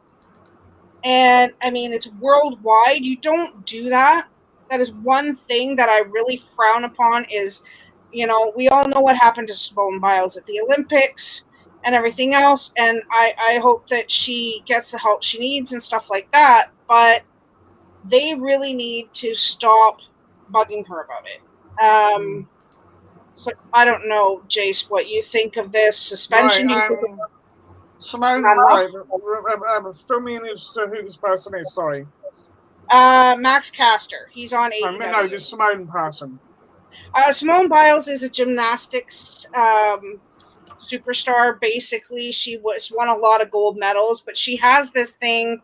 And, I mean, it's worldwide. You don't do that. That is one thing that I really frown upon is, we all know what happened to Simone Biles at the Olympics and everything else. And I hope that she gets the help she needs and stuff like that. But they really need to stop bugging her about it. So I don't know, Jace, what you think of this suspension. Right, Simone, right, fill me in as to who this person is, sorry. Max Caster. He's on AEW. No, this Simone person. Simone Biles is a gymnastics superstar. Basically, she won a lot of gold medals, but she has this thing.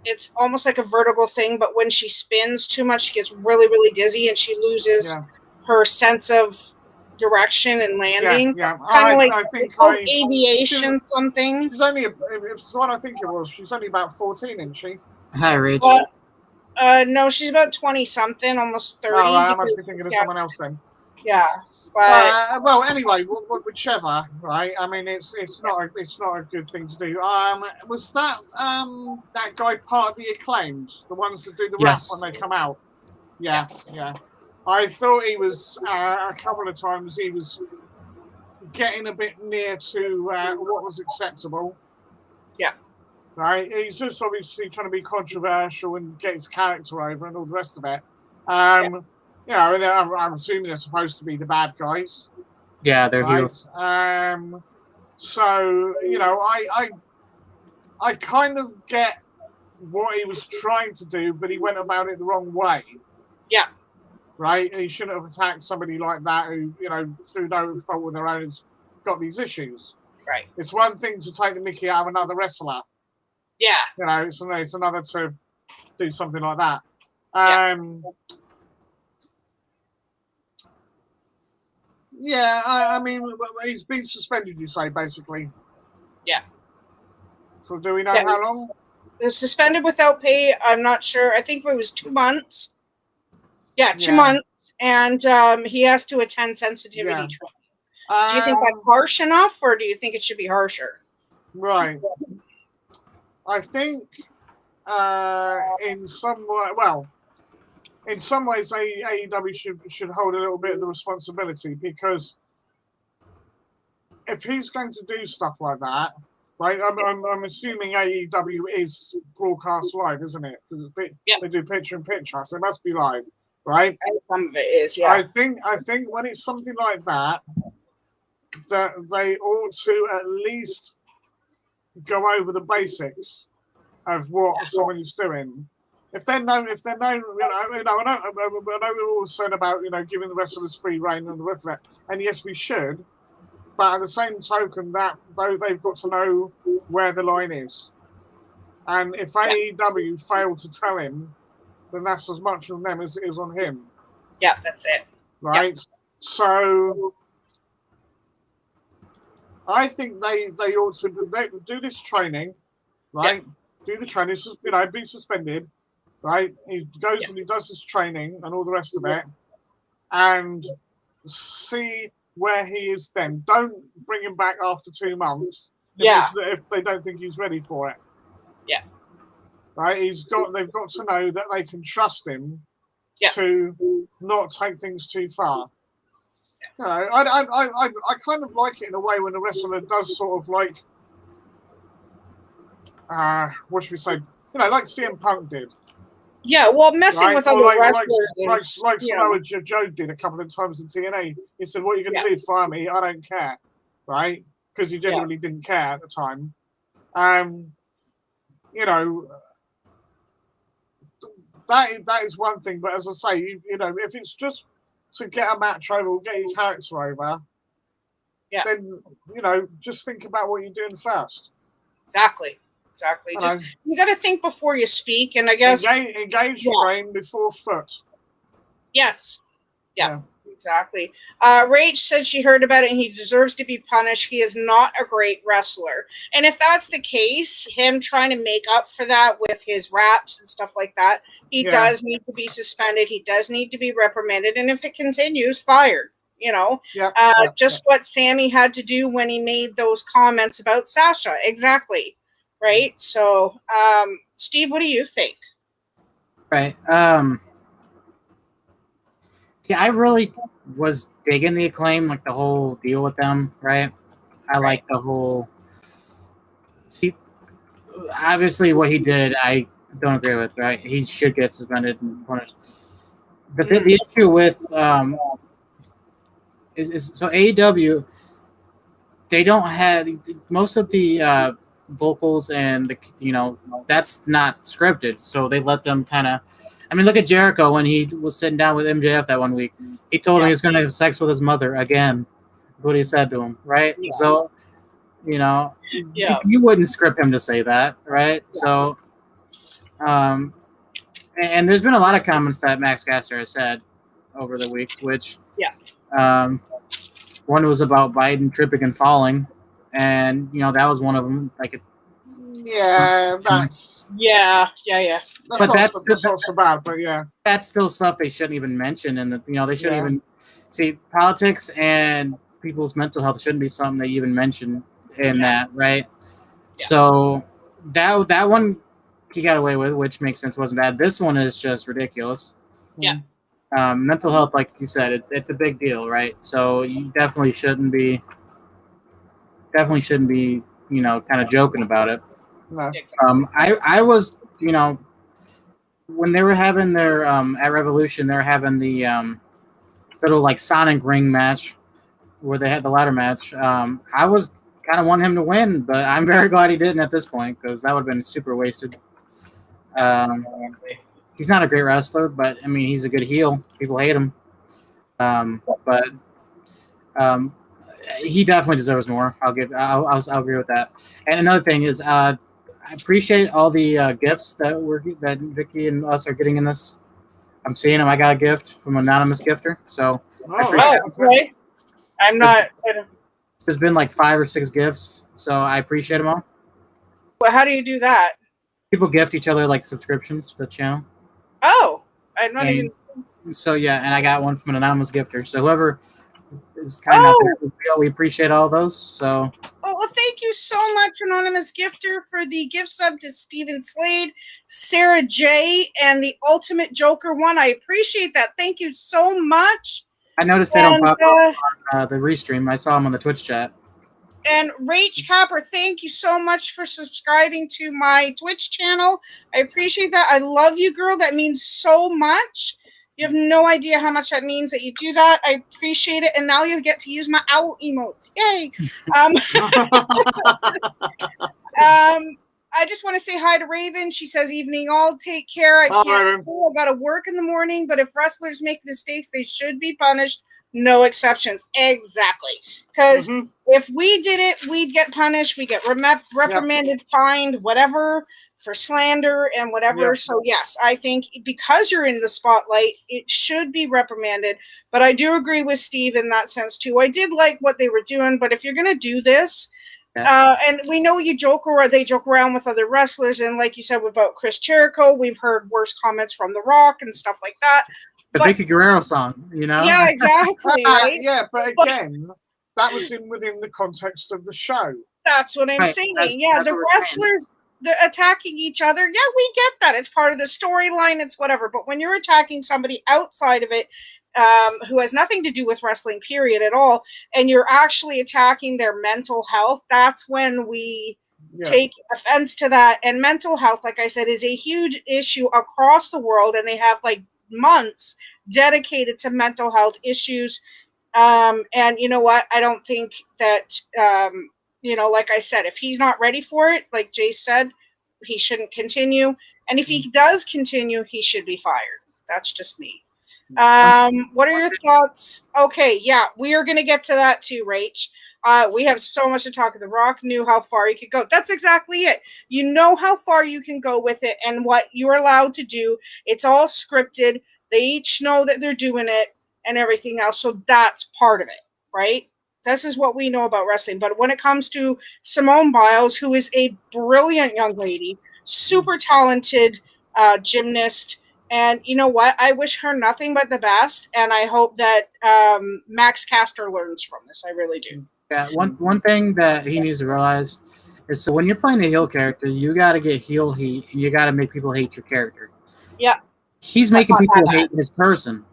It's almost like a vertical thing, but when she spins too much, she gets really, really dizzy, and she loses her sense of direction and landing. Yeah. Kind of like it's called aviation something. She's only, if it's what I think it was, she's only about 14, isn't she? Hi, Rich. No, she's about 20 something, almost 30. Oh, right, I must be thinking of someone else then. Yeah. But well, anyway, whichever, right? I mean, it's not a good thing to do. Was that guy part of the Acclaimed, the ones that do the rap when they come out? Yeah. I thought he was a couple of times. He was getting a bit near to what was acceptable. Yeah. Right. He's just obviously trying to be controversial and get his character over and all the rest of it. You know, I'm assuming they're supposed to be the bad guys. Yeah, they're heroes. So, you know, I kind of get what he was trying to do, but he went about it the wrong way. Yeah. Right? He shouldn't have attacked somebody like that who, you know, through no fault of their own has got these issues. Right. It's one thing to take the mickey out of another wrestler. Yeah. You know, it's another to do something like that. Yeah, I mean, he's been suspended, you say, basically. Yeah. So do we know how long? He was suspended without pay. I'm not sure. I think it was 2 months. Yeah, 2 months. And he has to attend sensitivity training. Do you think that's harsh enough, or do you think it should be harsher? Right. I think in some ways, AEW should hold a little bit of the responsibility, because if he's going to do stuff like that, right? I'm assuming AEW is broadcast live, isn't it? Because they do picture in picture, so it must be live, right? Some of it is, yeah. I think when it's something like that, that they ought to at least go over the basics of what someone is doing. If they're known, you know, I know we're all saying about, you know, giving the wrestlers free reign and the rest of it, and yes, we should, but at the same token, that though they've got to know where the line is, and if AEW failed to tell him, then that's as much on them as it is on him. Yeah, that's it. Right. So I think they ought to do this training, right? Do the training, you know, be suspended. Right, he goes and he does his training and all the rest of it, and see where he is then. Don't bring him back after 2 months. If they don't think he's ready for it. Yeah. Right, they've got to know that they can trust him to not take things too far. You know, I kind of like it in a way when a wrestler does sort of like, what should we say? You know, like CM Punk did. Yeah, well, messing with other wrestlers like Samoa Joe did a couple of times in TNA. He said, "What are you going to do? Fire me? I don't care," right? Because he genuinely didn't care at the time. You know, that is one thing. But as I say, you know, if it's just to get a match over, or get your character over, then you know, just think about what you're doing first. Exactly. Just you got to think before you speak, and I guess engage frame before foot. Yes. Yeah. Exactly. Rach said she heard about it and he deserves to be punished. He is not a great wrestler. And if that's the case, him trying to make up for that with his raps and stuff like that, he does need to be suspended. He does need to be reprimanded. And if it continues, fired. You know, what Sammy had to do when he made those comments about Sasha. Exactly. Right. So, Steve, what do you think? Right. See, I really was digging the Acclaim, like the whole deal with them, right? I like the whole. See, obviously, what he did, I don't agree with. Right? He should get suspended and punished. The issue with so AEW, they don't have most of the vocals and that's not scripted, so they let them kind of. I mean, look at Jericho when he was sitting down with MJF that one week. He told him he was going to have sex with his mother again. That's what he said to him, right? Yeah. So, you wouldn't script him to say that, right? Yeah. So, and there's been a lot of comments that Max Caster has said over the weeks, which one was about Biden tripping and falling, and that was one of them. Like, that's not so bad, but that's still stuff they shouldn't even mention, and they shouldn't even see politics and people's mental health shouldn't be something they even mention in that, right? Yeah. So that one he got away with, which makes sense, wasn't bad. This one is just ridiculous. Yeah. Mental health, like you said, it's a big deal, right? So you definitely shouldn't be, kind of joking about it. No. I was, when they were having their at Revolution, they were having the little like Sonic ring match where they had the ladder match. I was kind of wanting him to win, but I'm very glad he didn't at this point because that would have been super wasted. He's not a great wrestler, but I mean he's a good heel. People hate him, but he definitely deserves more. I'll agree with that. And another thing is, I appreciate all the gifts that Vicky and us are getting in this. I'm seeing them. I got a gift from an anonymous gifter, so. Okay. I'm not. There's been like 5 or 6 gifts, so I appreciate them all. Well, how do you do that? People gift each other like subscriptions to the channel. Oh, I'm not even. So and I got one from an anonymous gifter. So whoever is kind of we appreciate all those. So. Oh, well, thank you so much, anonymous gifter, for the gift sub to Stephen Slade, Sarah J, and the Ultimate Joker one. I appreciate that. Thank you so much. I noticed they don't pop up on the restream. I saw them on the Twitch chat. And Rach Capper, thank you so much for subscribing to my Twitch channel. I appreciate that. I love you, girl. That means so much. You have no idea how much that means that you do that. I appreciate it. And now you get to use my owl emotes. Yay. I just want to say hi to Raven. She says, evening all. Take care. I can't go. I got to work in the morning. But if wrestlers make mistakes, they should be punished. No exceptions. Exactly. Because if we did it, we'd get punished. We get reprimanded, fined, whatever, for slander and whatever. Yep. So, yes, I think because you're in the spotlight, it should be reprimanded. But I do agree with Steve in that sense, too. I did like what they were doing. But if you're going to do this, and we know they joke around with other wrestlers. And like you said about Chris Jericho, we've heard worse comments from The Rock and stuff like that. The Vicky Guerrero song, Yeah, exactly. Right? But again, that was within the context of the show. That's what I'm saying. The wrestlers they're attacking each other. Yeah, we get that. It's part of the storyline. It's whatever. But when you're attacking somebody outside of it, who has nothing to do with wrestling, period, at all, and you're actually attacking their mental health, that's when we take offense to that. And mental health, like I said, is a huge issue across the world, and they have like months dedicated to mental health issues. And you know what? I don't think that, like I said, if he's not ready for it, like Jay said, he shouldn't continue. And if he does continue, he should be fired. That's just me. What are your thoughts? Okay, yeah, we are going to get to that too, Rach. We have so much to talk. The Rock knew how far he could go. That's exactly it. You know how far you can go with it and what you're allowed to do. It's all scripted. They each know that they're doing it and everything else. So that's part of it, right? This is what we know about wrestling. But when it comes to Simone Biles, who is a brilliant young lady, super talented gymnast, and you know what? I wish her nothing but the best, and I hope that Max Caster learns from this. I really do. Yeah, one thing that he needs to realize is, so when you're playing a heel character, you got to get heel heat, and you got to make people hate your character. Yeah. He's making people hate his person.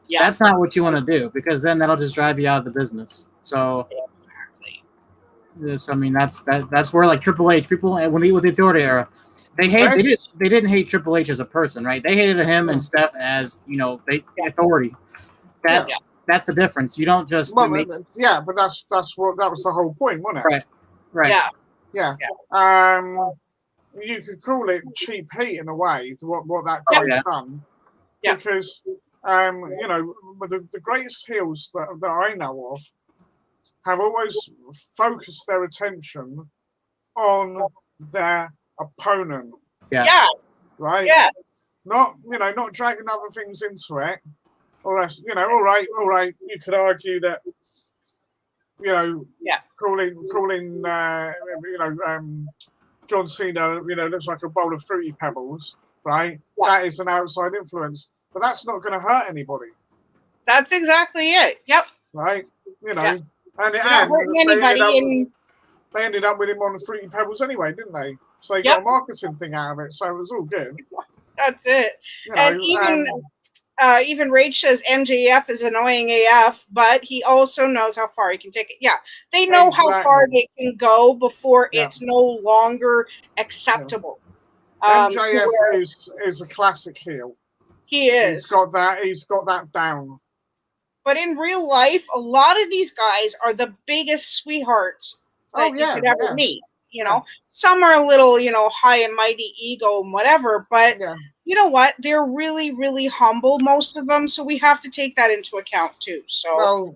Yeah. That's not what you want to do, because then that'll just drive you out of the business. So, exactly. Yes, I mean that's where like Triple H people when he with the Authority era, they didn't hate Triple H as a person, right? They hated him and Steph as Authority. That's the difference. You don't just but that was the whole point, wasn't it? Right. Yeah. You could call it cheap heat in a way. What that guy's done, because the greatest heels that I know of have always focused their attention on their opponent. Yes. Right. Yes. Not dragging other things into it. Or else, all right. You could argue that, calling John Cena, looks like a bowl of Fruity Pebbles, right? Yeah. That is an outside influence, but that's not going to hurt anybody. That's exactly it. Yep. Right. And they ended up with him on the Fruity Pebbles anyway, didn't they? So they got a marketing thing out of it, so it was all good. That's it. And even Rage says MJF is annoying AF, but he also knows how far he can take it. Yeah, they know how far they can go before it's no longer acceptable. MJF is a classic heel. He is. He's got that down. But in real life, a lot of these guys are the biggest sweethearts that you could ever meet. Some are a little, high and mighty ego and whatever, but you know what? They're really, really humble, most of them. So we have to take that into account too. So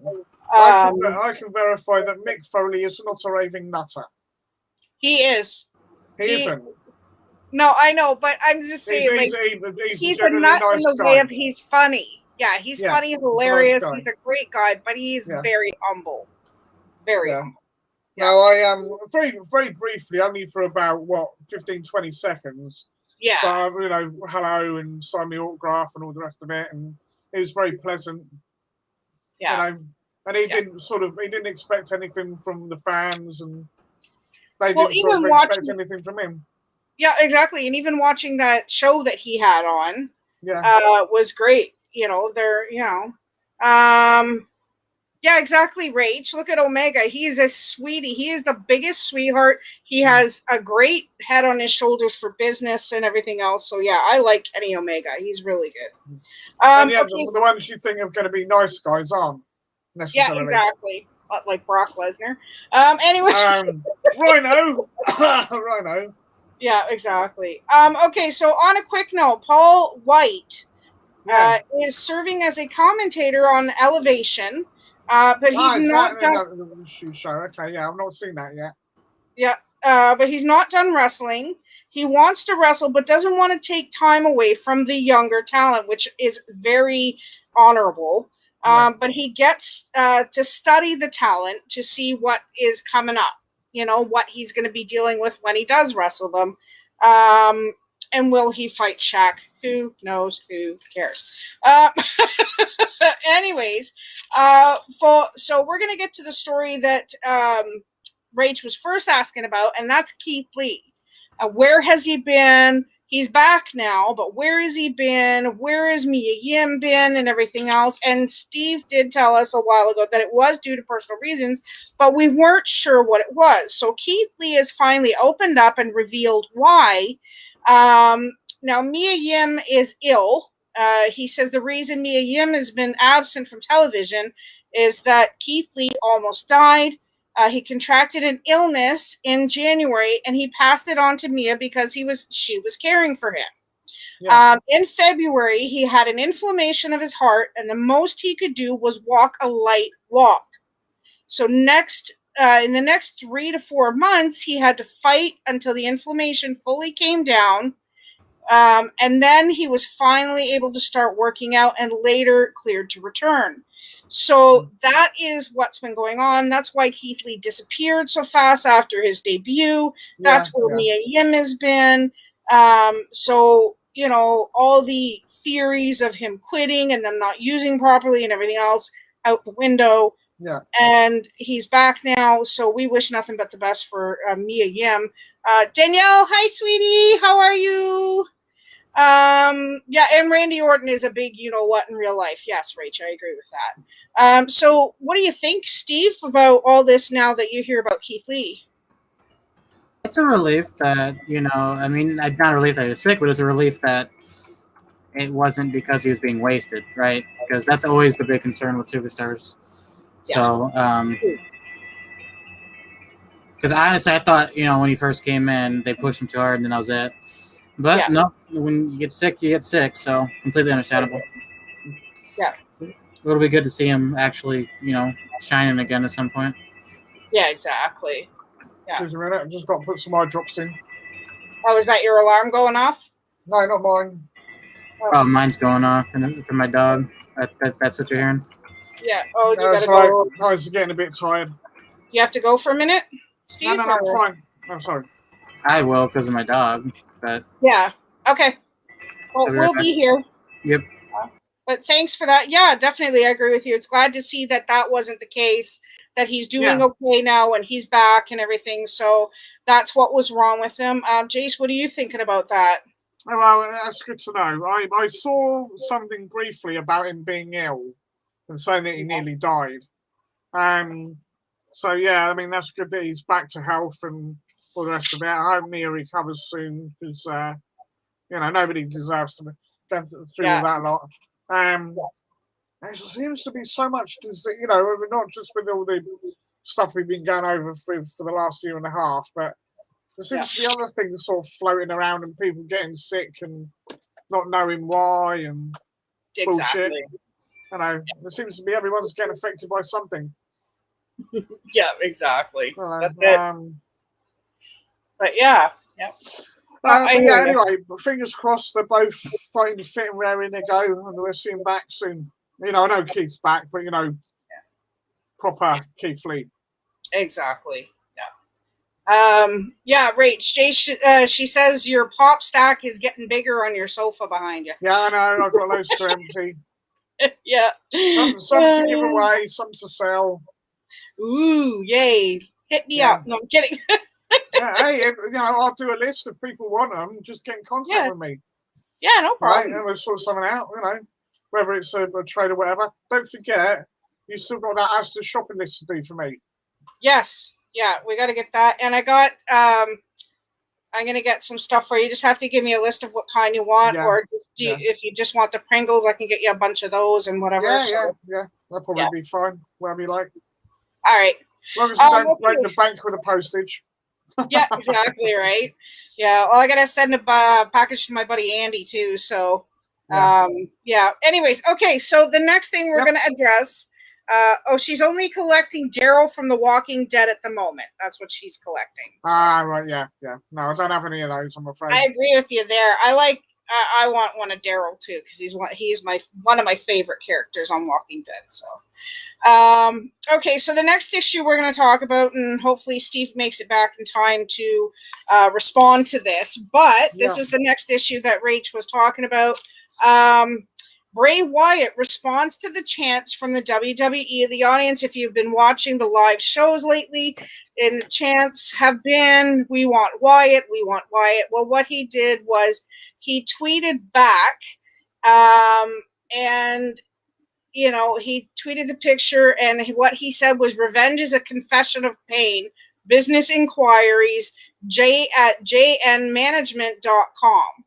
I can verify that Mick Foley is not a raving nutter. He is. He isn't. No, I know, but I'm just saying, he's a nut in the way of he's funny. Yeah, he's funny, hilarious. He's a great guy, but he's very humble. Very humble. Yeah. Now, I am very, very briefly, only for about 15, 20 seconds. Yeah. But, hello and sign me autograph and all the rest of it, and it was very pleasant. Yeah. And he didn't expect anything from the fans, and they didn't expect anything from him. Yeah, exactly. And even watching that show that he had on, was great. Yeah, exactly, Rach. Look at Omega. He's a sweetie. He is the biggest sweetheart. He has a great head on his shoulders for business and everything else. So, yeah, I like Kenny Omega. He's really good. The ones you think are going to be nice guys aren't necessarily. Yeah, exactly. Like Brock Lesnar. Anyway. Rhino. Rhino. Yeah, exactly. Okay, so on a quick note, Paul White is serving as a commentator on Elevation. But he's not done. Okay, I've not seen that yet. Yeah, but he's not done wrestling. He wants to wrestle, but doesn't want to take time away from the younger talent, which is very honorable. But he gets to study the talent to see what is coming up. What he's going to be dealing with when he does wrestle them. And will he fight Shaq? Who knows? Who cares? Anyways, so we're going to get to the story that Rach was first asking about, and that's Keith Lee. Where has he been? He's back now, but where has he been? Where has Mia Yim been and everything else? And Steve did tell us a while ago that it was due to personal reasons, but we weren't sure what it was. So Keith Lee has finally opened up and revealed why. Now, Mia Yim is ill. He says the reason Mia Yim has been absent from television is that Keith Lee almost died. He contracted an illness in January, and he passed it on to Mia because she was caring for him. Yeah. In February, he had an inflammation of his heart, and the most he could do was walk a light walk. So in the next 3 to 4 months, he had to fight until the inflammation fully came down. And then he was finally able to start working out and later cleared to return. So that is what's been going on. That's why Keith Lee disappeared so fast after his debut. That's where Mia Yim has been. So, all the theories of him quitting and them not using properly and everything else out the window. Yeah. And he's back now. So we wish nothing but the best for Mia Yim. Danielle, hi, sweetie. How are you? And Randy Orton is a big you-know-what in real life. Yes, Rach, I agree with that. So what do you think, Steve, about all this now that you hear about Keith Lee? It's a relief that, not a relief that he was sick, but it's a relief that it wasn't because he was being wasted, right? because that's always the big concern with superstars. So, because honestly, I thought, when he first came in, they pushed him too hard, and then that was it. But no, when you get sick, you get sick. So completely understandable. Yeah. It'll be good to see him actually, shining again at some point. Yeah, exactly. Yeah. Excuse me a minute, I've just got to put some eye drops in. Oh, is that your alarm going off? No, not mine. Oh, mine's going off for my dog. That's what you're hearing? Yeah. Oh, you gotta go. I was getting a bit tired. You have to go for a minute, Steve? No, I'm fine. I'm sorry. I will because of my dog, but... Yeah. Okay. Well, we'll be here. Yep. But thanks for that. Yeah, definitely. I agree with you. It's glad to see that wasn't the case, that he's doing okay now and he's back and everything. So that's what was wrong with him. Jace, what are you thinking about that? Oh, well, that's good to know. I saw something briefly about him being ill and saying that he nearly died. So, yeah, I mean, that's good that he's back to health and all the rest of it. I hope Mia recovers soon because, nobody deserves to go through all that lot. There seems to be so much, not just with all the stuff we've been going over for the last year and a half, but there seems to be other things sort of floating around and people getting sick and not knowing why and bullshit. There seems to be everyone's getting affected by something. Yeah, exactly. That's it. But yeah. Anyway, fingers crossed they're both fighting fit and raring to go, and we'll see him back soon. I know Keith's back, but proper Keith Lee. Exactly. Yeah. Rach, she says your pop stack is getting bigger on your sofa behind you. Yeah, I know. I've got loads to empty. Yeah. Some to give away, some to sell. Ooh, yay! Hit me up. No, I'm kidding. Hey, I'll do a list if people want them. Just get in contact with me. Yeah, no problem. Right, and we'll sort something out. Whether it's a trade or whatever. Don't forget, you still got that Asda shopping list to do for me. Yes. Yeah, we got to get that. And I got, I'm going to get some stuff for you. You just have to give me a list of what kind you want. Or if you just want the Pringles, I can get you a bunch of those and whatever. Yeah. That'll probably be fine. Whatever you like. All right. As long as you don't break the bank with the postage. Yeah, exactly, right? Yeah, well, I got to send a package to my buddy Andy, too. So, Anyways, okay, so the next thing we're going to address... she's only collecting Daryl from The Walking Dead at the moment. That's what she's collecting. So. Right, yeah. No, I don't have any of those, I'm afraid. I agree with you there. I want one of Daryl too because he's one of my favorite characters on Walking Dead. So, okay, so the next issue we're going to talk about, and hopefully Steve makes it back in time to respond to this. But this is the next issue that Rach was talking about. Bray Wyatt responds to the chants from the WWE. The audience, if you've been watching the live shows lately, and the chants have been, "We want Wyatt, we want Wyatt." Well, what he did was he tweeted back, and he tweeted the picture, and what he said was, "Revenge is a confession of pain. Business inquiries, j@jnmanagement.com."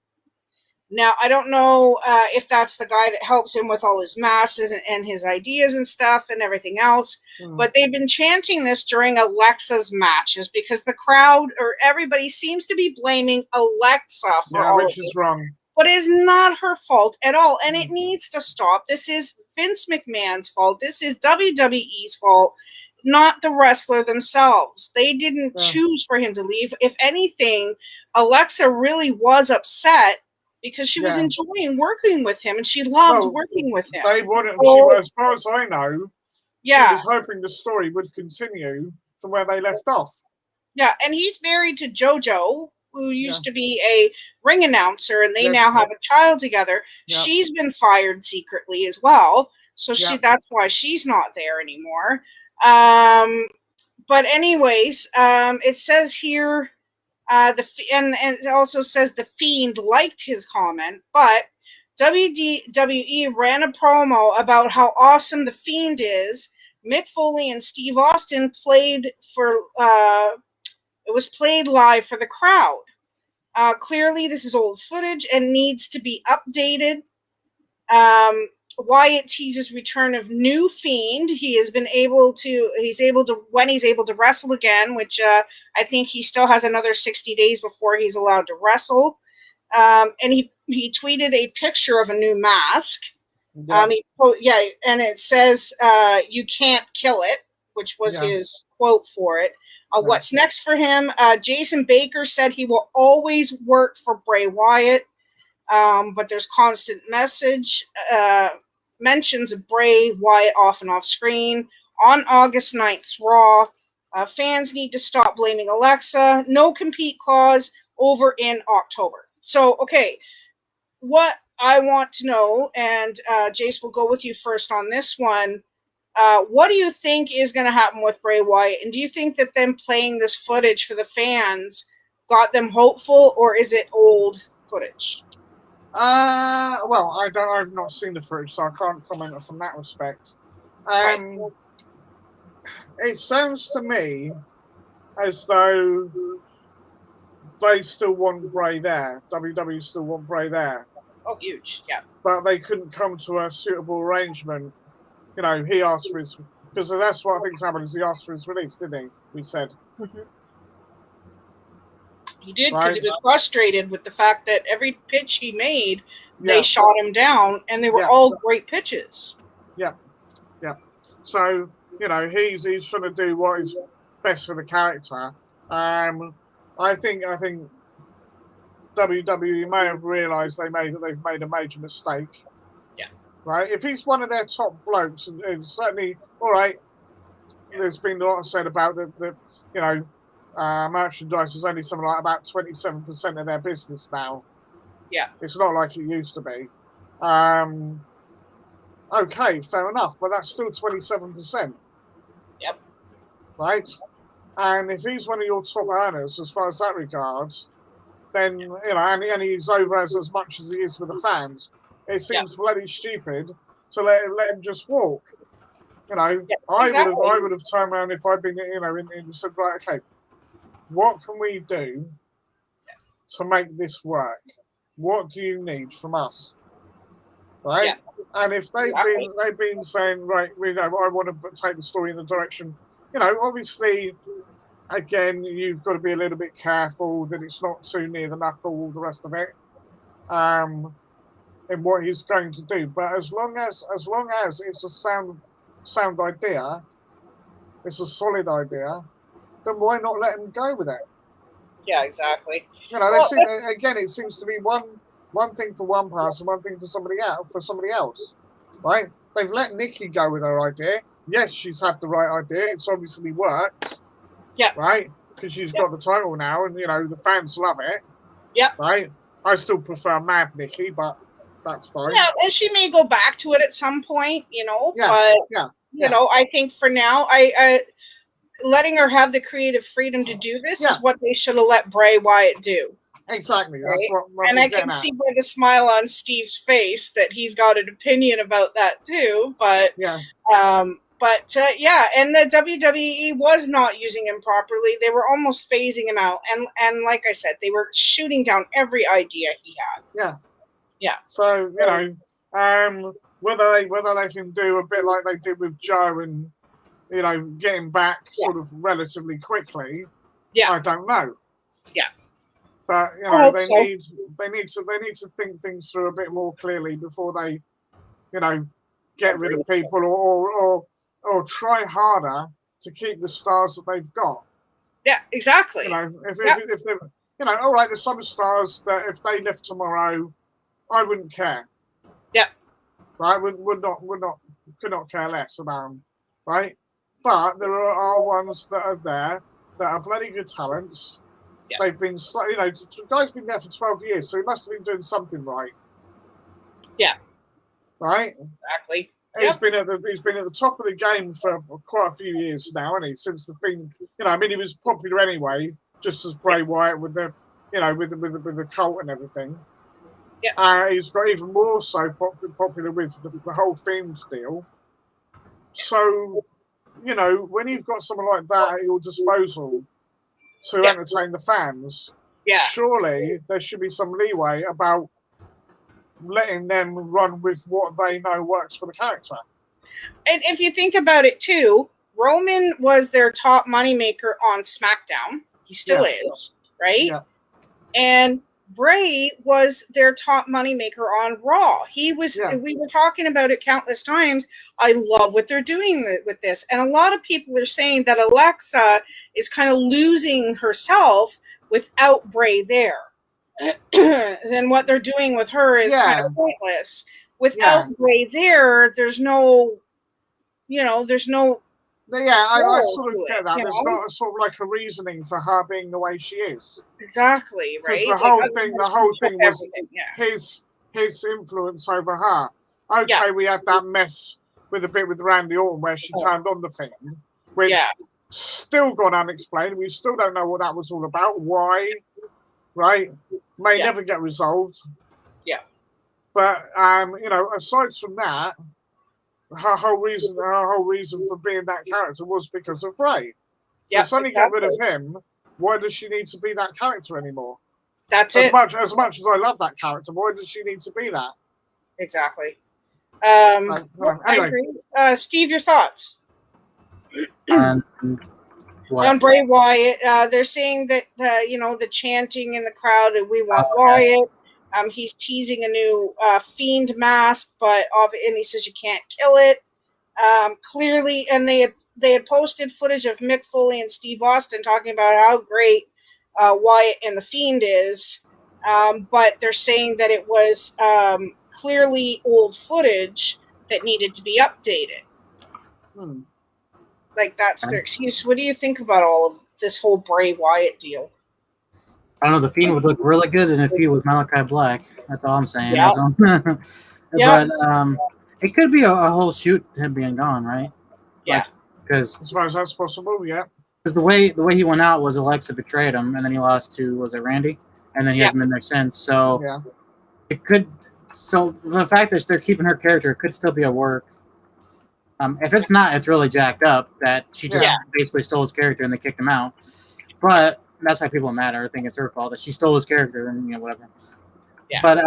Now, I don't know if that's the guy that helps him with all his masks and his ideas and stuff and everything else, but they've been chanting this during Alexa's matches because the crowd or everybody seems to be blaming Alexa for all which is wrong. But it is not her fault at all, and it needs to stop. This is Vince McMahon's fault. This is WWE's fault, not the wrestler themselves. They didn't choose for him to leave. If anything, Alexa really was upset because she was enjoying working with him, and she loved working with him. They wanted, as far as I know, she was hoping the story would continue from where they left off. Yeah, and he's married to JoJo, who used to be a ring announcer, and they now have a child together. Yeah. She's been fired secretly as well, so that's why she's not there anymore. But anyways, it says here... and it also says the Fiend liked his comment, but WWE ran a promo about how awesome the Fiend is. Mick Foley and Steve Austin played live for the crowd. Clearly, this is old footage and needs to be updated. Wyatt teases return of new Fiend. He's able to when he's able to wrestle again, which I think he still has another 60 days before he's allowed to wrestle. And he tweeted a picture of a new mask. Yeah. And it says, "You can't kill it," which was his quote for it. What's next for him? Jason Baker said he will always work for Bray Wyatt, but there's constant mentions of Bray Wyatt off and off screen. On August 9th's Raw, fans need to stop blaming Alexa. No compete clause over in October. So, okay, what I want to know, and Jace, will go with you first on this one. What do you think is going to happen with Bray Wyatt? And do you think that them playing this footage for the fans got them hopeful, or is it old footage? Well, I've not seen the footage, so I can't comment from that respect. It sounds to me as though they still want Bray there. WWE still want Bray there. Oh, huge, yeah. But they couldn't come to a suitable arrangement. You know, he asked for his, because that's what I think's happened, is he asked for his release, didn't he? We said. Mm-hmm. He did, because he was frustrated with the fact that every pitch he made, they shot him down, and they were all great pitches. Yeah. So, you know, he's trying to do what is best for the character. I think WWE may have realised they've made a major mistake. Yeah. Right? If he's one of their top blokes, and certainly, all right, there's been a lot said about the you know, merchandise is only something like about 27% of their business now. Yeah. It's not like it used to be. Okay, fair enough, but that's still 27%. Yep. Right? And if he's one of your top earners, as far as that regards, then, you know, and he's over as much as he is with the fans, it seems bloody stupid to let him just walk. You know, exactly. I would have turned around if I'd been, you know, and said, right, okay, what can we do to make this work? What do you need from us? Right? Yeah. And if they've been saying, right, you know, I want to take the story in the direction, you know, obviously, again, you've got to be a little bit careful that it's not too near the knuckle, all the rest of it, in what he's going to do. But as long as it's a sound idea, it's a solid idea, then why not let him go with it? Yeah, exactly. You know, it seems to be one thing for one person, one thing for somebody else, right? They've let Nikki go with her idea. Yes, she's had the right idea. It's obviously worked. Yeah. Right? Because she's got the title now, and, you know, the fans love it. Yeah. Right? I still prefer Mad Nikki, but that's fine. Yeah, and she may go back to it at some point, you know. Yeah. But, you know, I think for now, I letting her have the creative freedom to do this is what they should have let Bray Wyatt do. Exactly. That's what and I can see by the smile on Steve's face that he's got an opinion about that too. But and the WWE was not using him properly. They were almost phasing him out, and like I said, they were shooting down every idea he had. Yeah. So you know, whether they can do a bit like they did with Joe and, you know, get him back sort of relatively quickly. I don't know. Yeah. But, you know, they need to think things through a bit more clearly before they, you know, get rid of people or try harder to keep the stars that they've got. Yeah, exactly. You know, if they, you know, all right, there's some stars that if they left tomorrow, I wouldn't care. Yeah. Right? Could not care less about them. Right? But there are ones that are there that are bloody good talents. Yeah. They've been, you know, the guy's been there for 12 years, so he must have been doing something right. Yeah. Right? Exactly. He's been at the top of the game for quite a few years now, hasn't he? Since the thing, you know, I mean, he was popular anyway, just as Bray Wyatt with the, you know, with the cult and everything. Yeah. He's got even more so popular with the whole themes deal. So, you know, when you've got someone like that at your disposal to entertain the fans, surely there should be some leeway about letting them run with what they know works for the character. And if you think about it too, Roman was their top moneymaker on SmackDown. He still is, right? Yeah. And Bray was their top moneymaker on Raw. He was. Yeah. We were talking about it countless times. I love what they're doing with this, and a lot of people are saying that Alexa is kind of losing herself without Bray there. Then what they're doing with her is kind of pointless. Without Bray there, there's no. There's no. Yeah, I sort of get that. There's not sort of like a reasoning for her being the way she is. Exactly, right? Because the whole thing was his influence over her. Okay, we had that mess with a bit with Randy Orton where she turned on the Fiend, which still gone unexplained. We still don't know what that was all about. Why? Right? May never get resolved. Yeah. But aside from that, her whole reason for being that character was because of Bray. So suddenly get rid of him. Why does she need to be that character anymore? That's as much as I love that character, why does she need to be that? Exactly. Anyway. I agree. Steve, your thoughts on Bray Wyatt? They're saying that the chanting in the crowd, we want Wyatt. He's teasing a new Fiend mask, and he says you can't kill it. Clearly, and they had posted footage of Mick Foley and Steve Austin talking about how great Wyatt and the Fiend is, but they're saying that it was clearly old footage that needed to be updated. Like, that's their excuse. What do you think about all of this whole Bray Wyatt deal? I don't know. The Fiend would look really good in a feud with Malachi Black. That's all I'm saying. Yeah. But it could be a whole shoot to him being gone, right? Yeah. As far as that's possible, yeah. Because the way he went out was Alexa betrayed him, and then he lost to, was it Randy? And then he hasn't been there since. So it could. So the fact that they're keeping her character, it could still be a work. If it's not, it's really jacked up that she just basically stole his character and they kicked him out. But that's why people matter. I think it's her fault that she stole his character and whatever. Yeah. But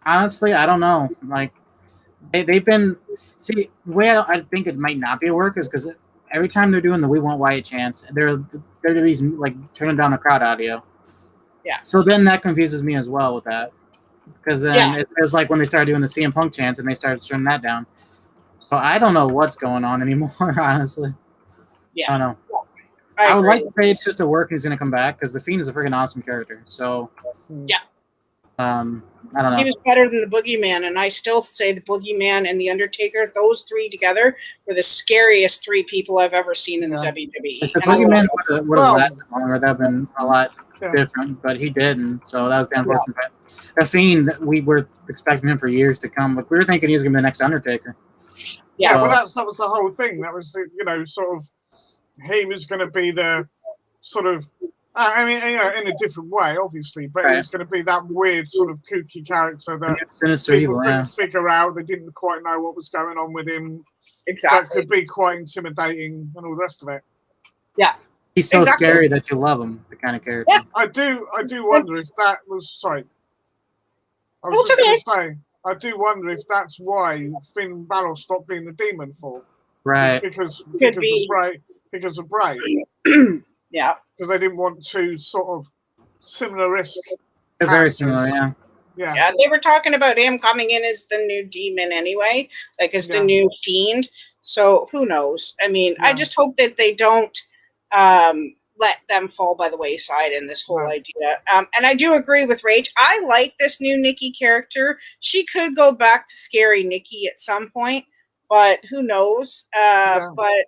honestly, I don't know. Like they've been the way I think it might not be a work is because every time they're doing the "We Want Wyatt" chants, they're like turning down the crowd audio. Yeah. So then that confuses me as well with that because then it was like when they started doing the CM Punk chants and they started turning that down. So I don't know what's going on anymore, honestly. Yeah. I don't know. I would like to say it's just a work he's going to come back because the Fiend is a freaking awesome character. So I don't know. He was better than the Boogeyman, and I still say the Boogeyman and the Undertaker, those three together, were the scariest three people I've ever seen in the WWE. If the Boogeyman would have lasted longer, that would have been a lot different, but he didn't, so that was the unfortunate part. The Fiend, we were expecting him for years to come, but we were thinking he was going to be the next Undertaker. Yeah, well, that was the whole thing. That was, sort of, he was going to be the sort of, I mean, in a different way, obviously, but he was going to be that weird sort of kooky character that people couldn't figure out. They didn't quite know what was going on with him. Exactly. That could be quite intimidating and all the rest of it. Yeah. He's so scary that you love him, the kind of character. Yeah. I do wonder if that was, sorry. I was just going to say, I do wonder if that's why Finn Balor stopped being the demon for. Right. Because of Bray. Yeah. Because they didn't want to sort of similar-esque. They're very similar, Yeah, they were talking about him coming in as the new demon anyway, like as the new Fiend. So who knows? I mean, I just hope that they don't let them fall by the wayside in this whole idea. And I do agree with Rach. I like this new Nikki character. She could go back to scary Nikki at some point, but who knows? But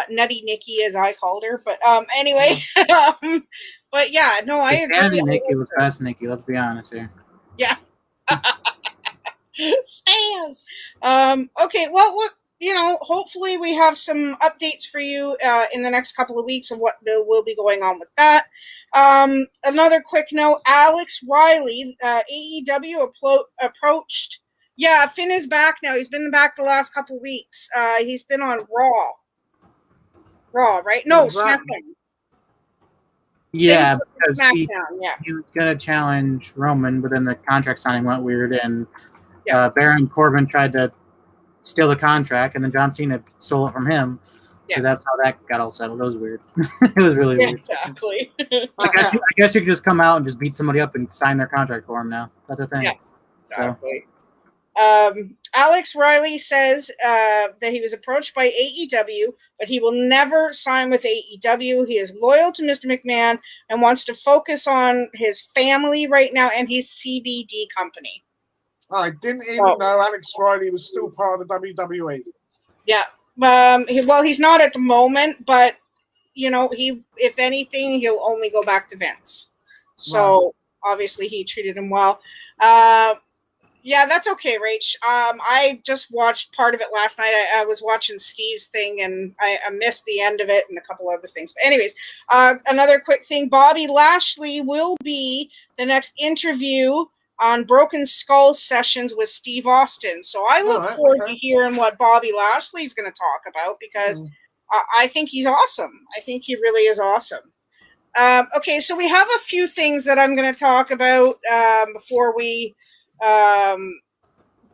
Nutty Nikki, as I called her. But anyway, but yeah, no, I agree. Nikki was best Nikki. Let's be honest here. Yeah. Spaz. Okay, well, hopefully we have some updates for you in the next couple of weeks of what will be going on with that. Another quick note, Alex Riley, AEW approached. Yeah, Finn is back now. He's been back the last couple of weeks. He's been on Raw. Raw, right? No, SmackDown. Yeah, Things because SmackDown, yeah. he was going to challenge Roman, but then the contract signing went weird, and Yeah. Baron Corbin tried to steal the contract, and then John Cena stole it from him. Yeah. So that's how that got all settled. It was weird. It was really weird. Exactly. I guess you could just come out and just beat somebody up and sign their contract for him now. That's the thing. Yeah, exactly. So. Alex Riley says that he was approached by AEW, but he will never sign with AEW. He is loyal to Mr. McMahon and wants to focus on his family right now and his CBD company. I didn't even know Alex Riley was still part of the WWE. Yeah. He's not at the moment, but if anything, he'll only go back to Vince. So obviously he treated him well. Yeah, that's okay, Rach. I just watched part of it last night. I was watching Steve's thing, and I missed the end of it and a couple other things. But anyways, another quick thing. Bobby Lashley will be the next interview on Broken Skull Sessions with Steve Austin. So I look forward to hearing what Bobby Lashley's going to talk about, because I think he's awesome. I think he really is awesome. Okay, so we have a few things that I'm going to talk about before we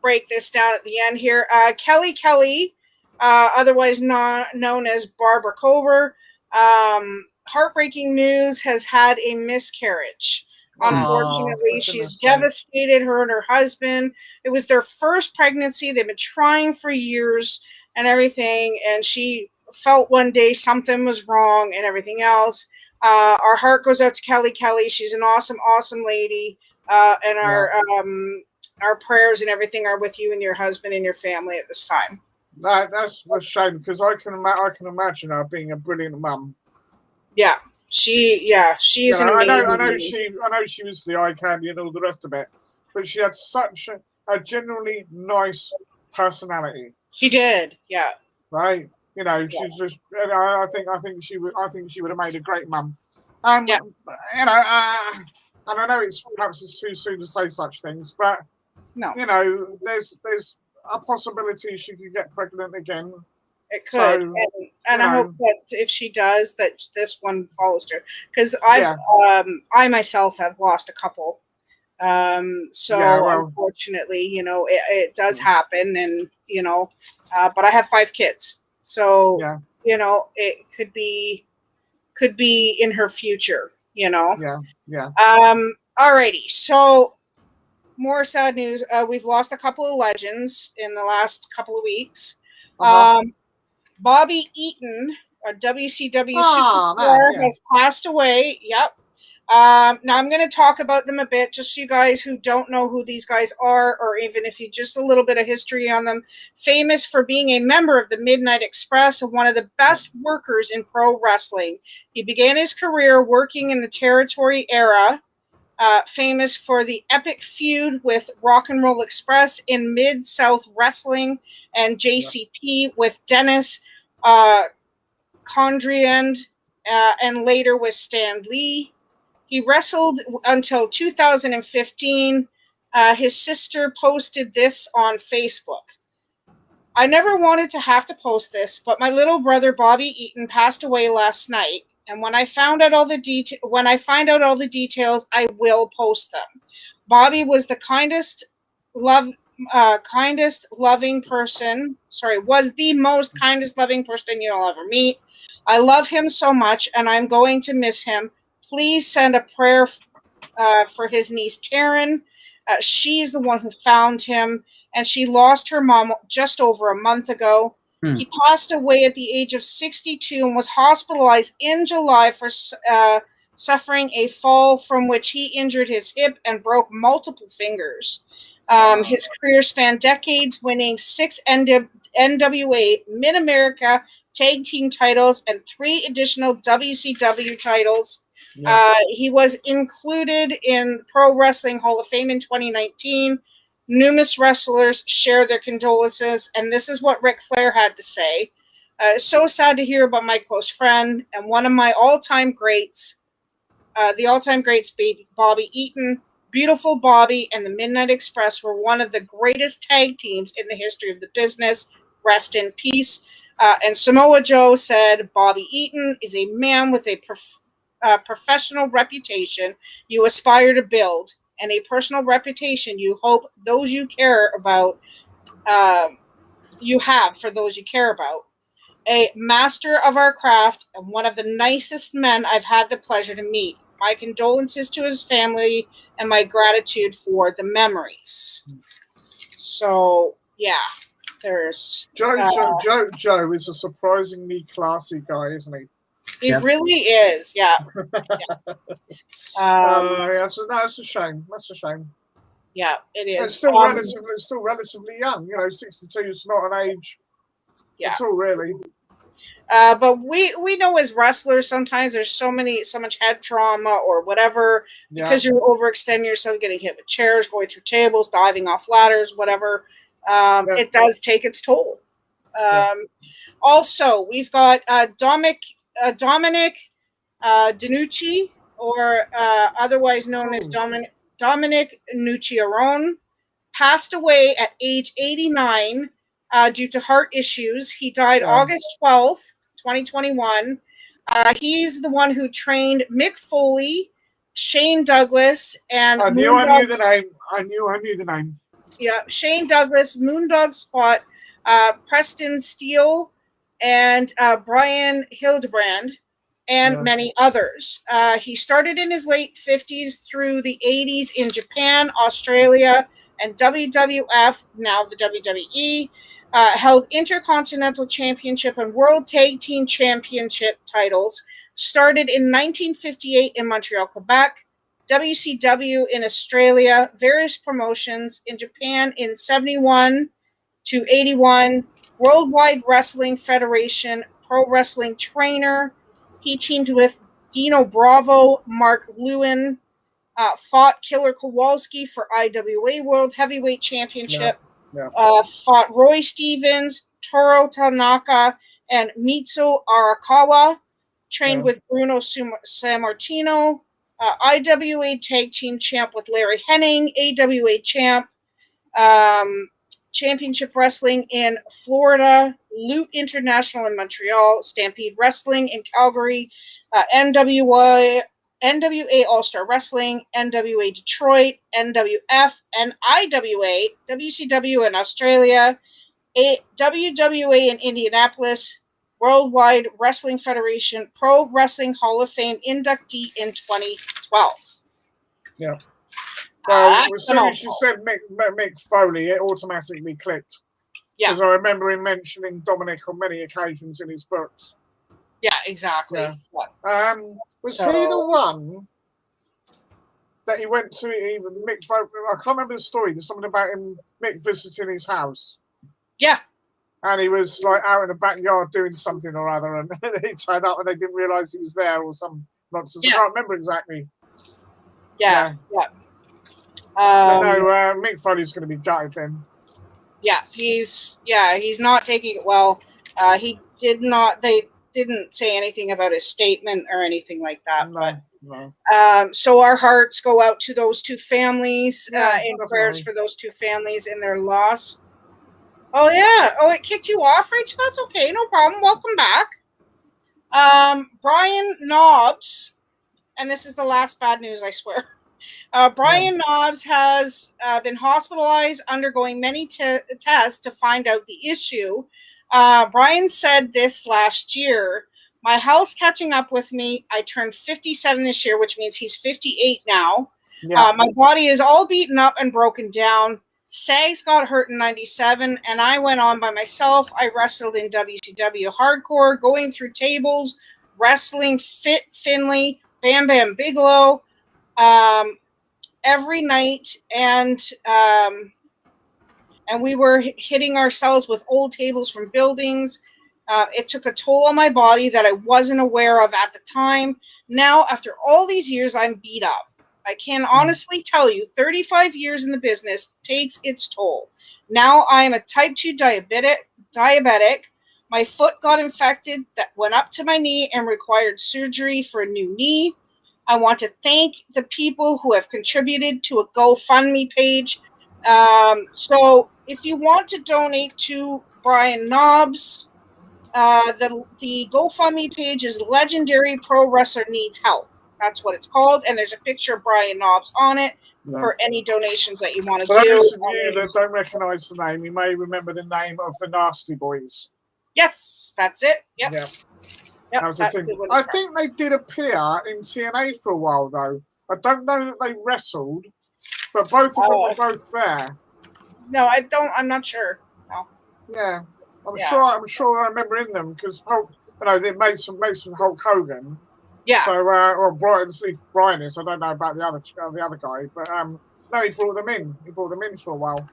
break this down at the end here. Kelly, otherwise known as Barbara Kober, heartbreaking news, has had a miscarriage. Unfortunately, she's devastated, her and her husband. It was their first pregnancy. They've been trying for years and everything, and she felt one day something was wrong and everything else. Our heart goes out to Kelly. She's an awesome, awesome lady. And our prayers and everything are with you and your husband and your family at this time. That's a shame, because I can imagine her being a brilliant mum. Yeah, she's an amazing. I know she was the eye candy and all the rest of it, but she had such a genuinely nice personality. She did, yeah. Right, she's just. I think she would have made a great mum. And I know perhaps it's too soon to say such things, but no, there's a possibility she could get pregnant again. It could, so, and I hope that if she does, that this one follows her, because I myself have lost a couple. Unfortunately, it does happen, and but I have 5 kids, so it could be in her future. Alrighty, so more sad news. We've lost a couple of legends in the last couple of weeks. Bobby Eaton, a WCW superstar, has passed away. Yep. Now I'm going to talk about them a bit, just so you guys who don't know who these guys are, or even if you just a little bit of history on them. Famous for being a member of the Midnight Express and one of the best workers in pro wrestling. He began his career working in the Territory era, famous for the epic feud with Rock and Roll Express in Mid-South Wrestling and JCP with Dennis Condriand, and later with Stan Lee. He wrestled until 2015. His sister posted this on Facebook. I never wanted to have to post this, but my little brother Bobby Eaton passed away last night, and when I find out all the details, I will post them. Bobby was the kindest, loving person. Was the most kindest, loving person you'll ever meet. I love him so much, and I'm going to miss him. Please send a prayer for his niece, Taryn. She's the one who found him, and she lost her mom just over a month ago. He passed away at the age of 62 and was hospitalized in July for suffering a fall from which he injured his hip and broke multiple fingers. His career spanned decades, winning 6 NWA Mid-America Tag Team titles and 3 additional WCW titles. He was included in Pro Wrestling Hall of Fame in 2019. Numerous wrestlers share their condolences, and this is what Ric Flair had to say. It's so sad to hear about my close friend and one of my all-time greats, the all-time greats, Bobby Eaton. Beautiful Bobby and the Midnight Express were one of the greatest tag teams in the history of the business. Rest in peace. And Samoa Joe said, Bobby Eaton is a man with a professional reputation you aspire to build, and a personal reputation you hope those you care about you have for those you care about. A master of our craft and one of the nicest men I've had the pleasure to meet. My condolences to his family and my gratitude for the memories. So, yeah, there's... Joe is a surprisingly classy guy, isn't he? He really is, yeah. That's a shame. That's a shame. Yeah, it is. It's still relatively young. 62 is not an age at all, really. But we know as wrestlers sometimes there's so much head trauma or whatever because you overextend yourself, getting hit with chairs, going through tables, diving off ladders, whatever. It does take its toll. Also, we've got Dominic Danucci, or otherwise known as Dominic Nucciarone, passed away at age 89 due to heart issues. He died August 12th, 2021. He's the one who trained Mick Foley, Shane Douglas, and I knew the name. Yeah, Shane Douglas, Moondog Spot, Preston Steele, and Brian Hildebrand, and many others. He started in his late 50s through the 80s in Japan, Australia, and WWF, now the WWE. Held Intercontinental Championship and World Tag Team Championship titles. Started in 1958 in Montreal, Quebec. WCW in Australia. Various promotions in Japan in 71 to 81. Worldwide Wrestling Federation Pro Wrestling Trainer. He teamed with Dino Bravo, Mark Lewin. Fought Killer Kowalski for IWA World Heavyweight Championship. Fought Roy Stevens, Toru Tanaka, and Mitsu Arakawa. Trained with Bruno Sammartino. IWA Tag Team Champ with Larry Hennig. AWA Champ. Championship Wrestling in Florida. Loot International in Montreal. Stampede Wrestling in Calgary. NWA All-Star Wrestling, NWA Detroit, NWF, and IWA, WCW in Australia, WWA in Indianapolis, Worldwide Wrestling Federation Pro Wrestling Hall of Fame inductee in 2012. Yeah. Well, as soon as you said Mick Foley, it automatically clicked. Yeah. Because I remember him mentioning Dominic on many occasions in his books. Yeah, exactly. Yeah. Was he the one that he went to? Mick, I can't remember the story. There's something about Mick visiting his house. Yeah. And he was like out in the backyard doing something or other, and he turned up and they didn't realise he was there or some nonsense. I can't remember exactly. Yeah. Mick Foley's going to be gutted then. Yeah, he's not taking it well. He did not. They didn't say anything about his statement or anything like that. No. So our hearts go out to those two families, in prayers definitely. for those two families in their loss. Oh yeah. Oh, it kicked you off, Rachel? That's okay. No problem. Welcome back. Brian Knobs, and this is the last bad news, I swear. Brian Knobs has been hospitalized, undergoing many tests to find out the issue. Brian said this last year. My health's catching up with me. I turned 57 this year, which means he's 58 now. Yeah. My body is all beaten up and broken down. Sags got hurt in 97, and I went on by myself. I wrestled in WCW Hardcore, going through tables, wrestling Fit Finley, Bam Bam Bigelow, every night, and we were hitting ourselves with old tables from buildings. It took a toll on my body that I wasn't aware of at the time. Now, after all these years, I'm beat up. I can honestly tell you, 35 years in the business takes its toll. Now I am a type 2 diabetic. My foot got infected that went up to my knee and required surgery for a new knee. I want to thank the people who have contributed to a GoFundMe page. So if you want to donate to Brian Knobs, The GoFundMe page is Legendary Pro Wrestler Needs Help. That's what it's called, and there's a picture of Brian Knobs on it for any donations that you want to do. For those of you that don't recognise the name, you may remember the name of the Nasty Boys. Yes, that's it. Yep. That was the thing. I think they did appear in TNA for a while, though. I don't know that they wrestled, but both of them were both there. No, I don't. I'm not sure. No. Yeah, I'm sure I remember in them because they made some Hulk Hogan. Yeah. So, or Brian is. I don't know about the other guy, but no, he brought them in. He brought them in for a while.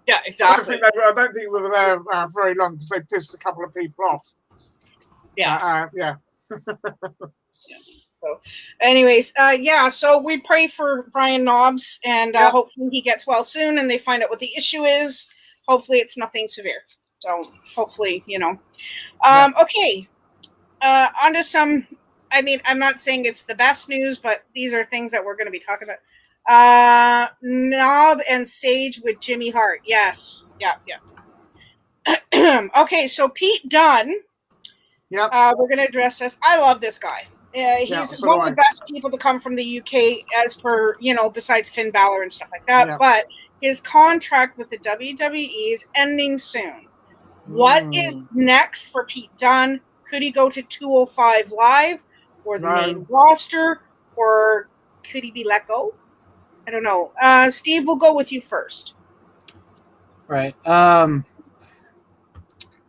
Yeah, exactly. I don't think we were there very long because they pissed a couple of people off. Yeah. Yeah. So, anyways, so we pray for Brian Knobs, and hopefully he gets well soon, and they find out what the issue is. Hopefully it's nothing severe. So, hopefully, Okay. On to some. I mean, I'm not saying it's the best news, but these are things that we're going to be talking about. Knob and Sage with Jimmy Hart. Yes. Yeah. Okay, so Pete Dunne. Yep. We're going to address this. I love this guy. He's one of the best people to come from the UK, as per, besides Finn Balor and stuff like that. Yep. But his contract with the WWE is ending soon. What is next for Pete Dunne? Could he go to 205 Live or the main roster, or could he be let go? I don't know. Steve, we'll go with you first. Right.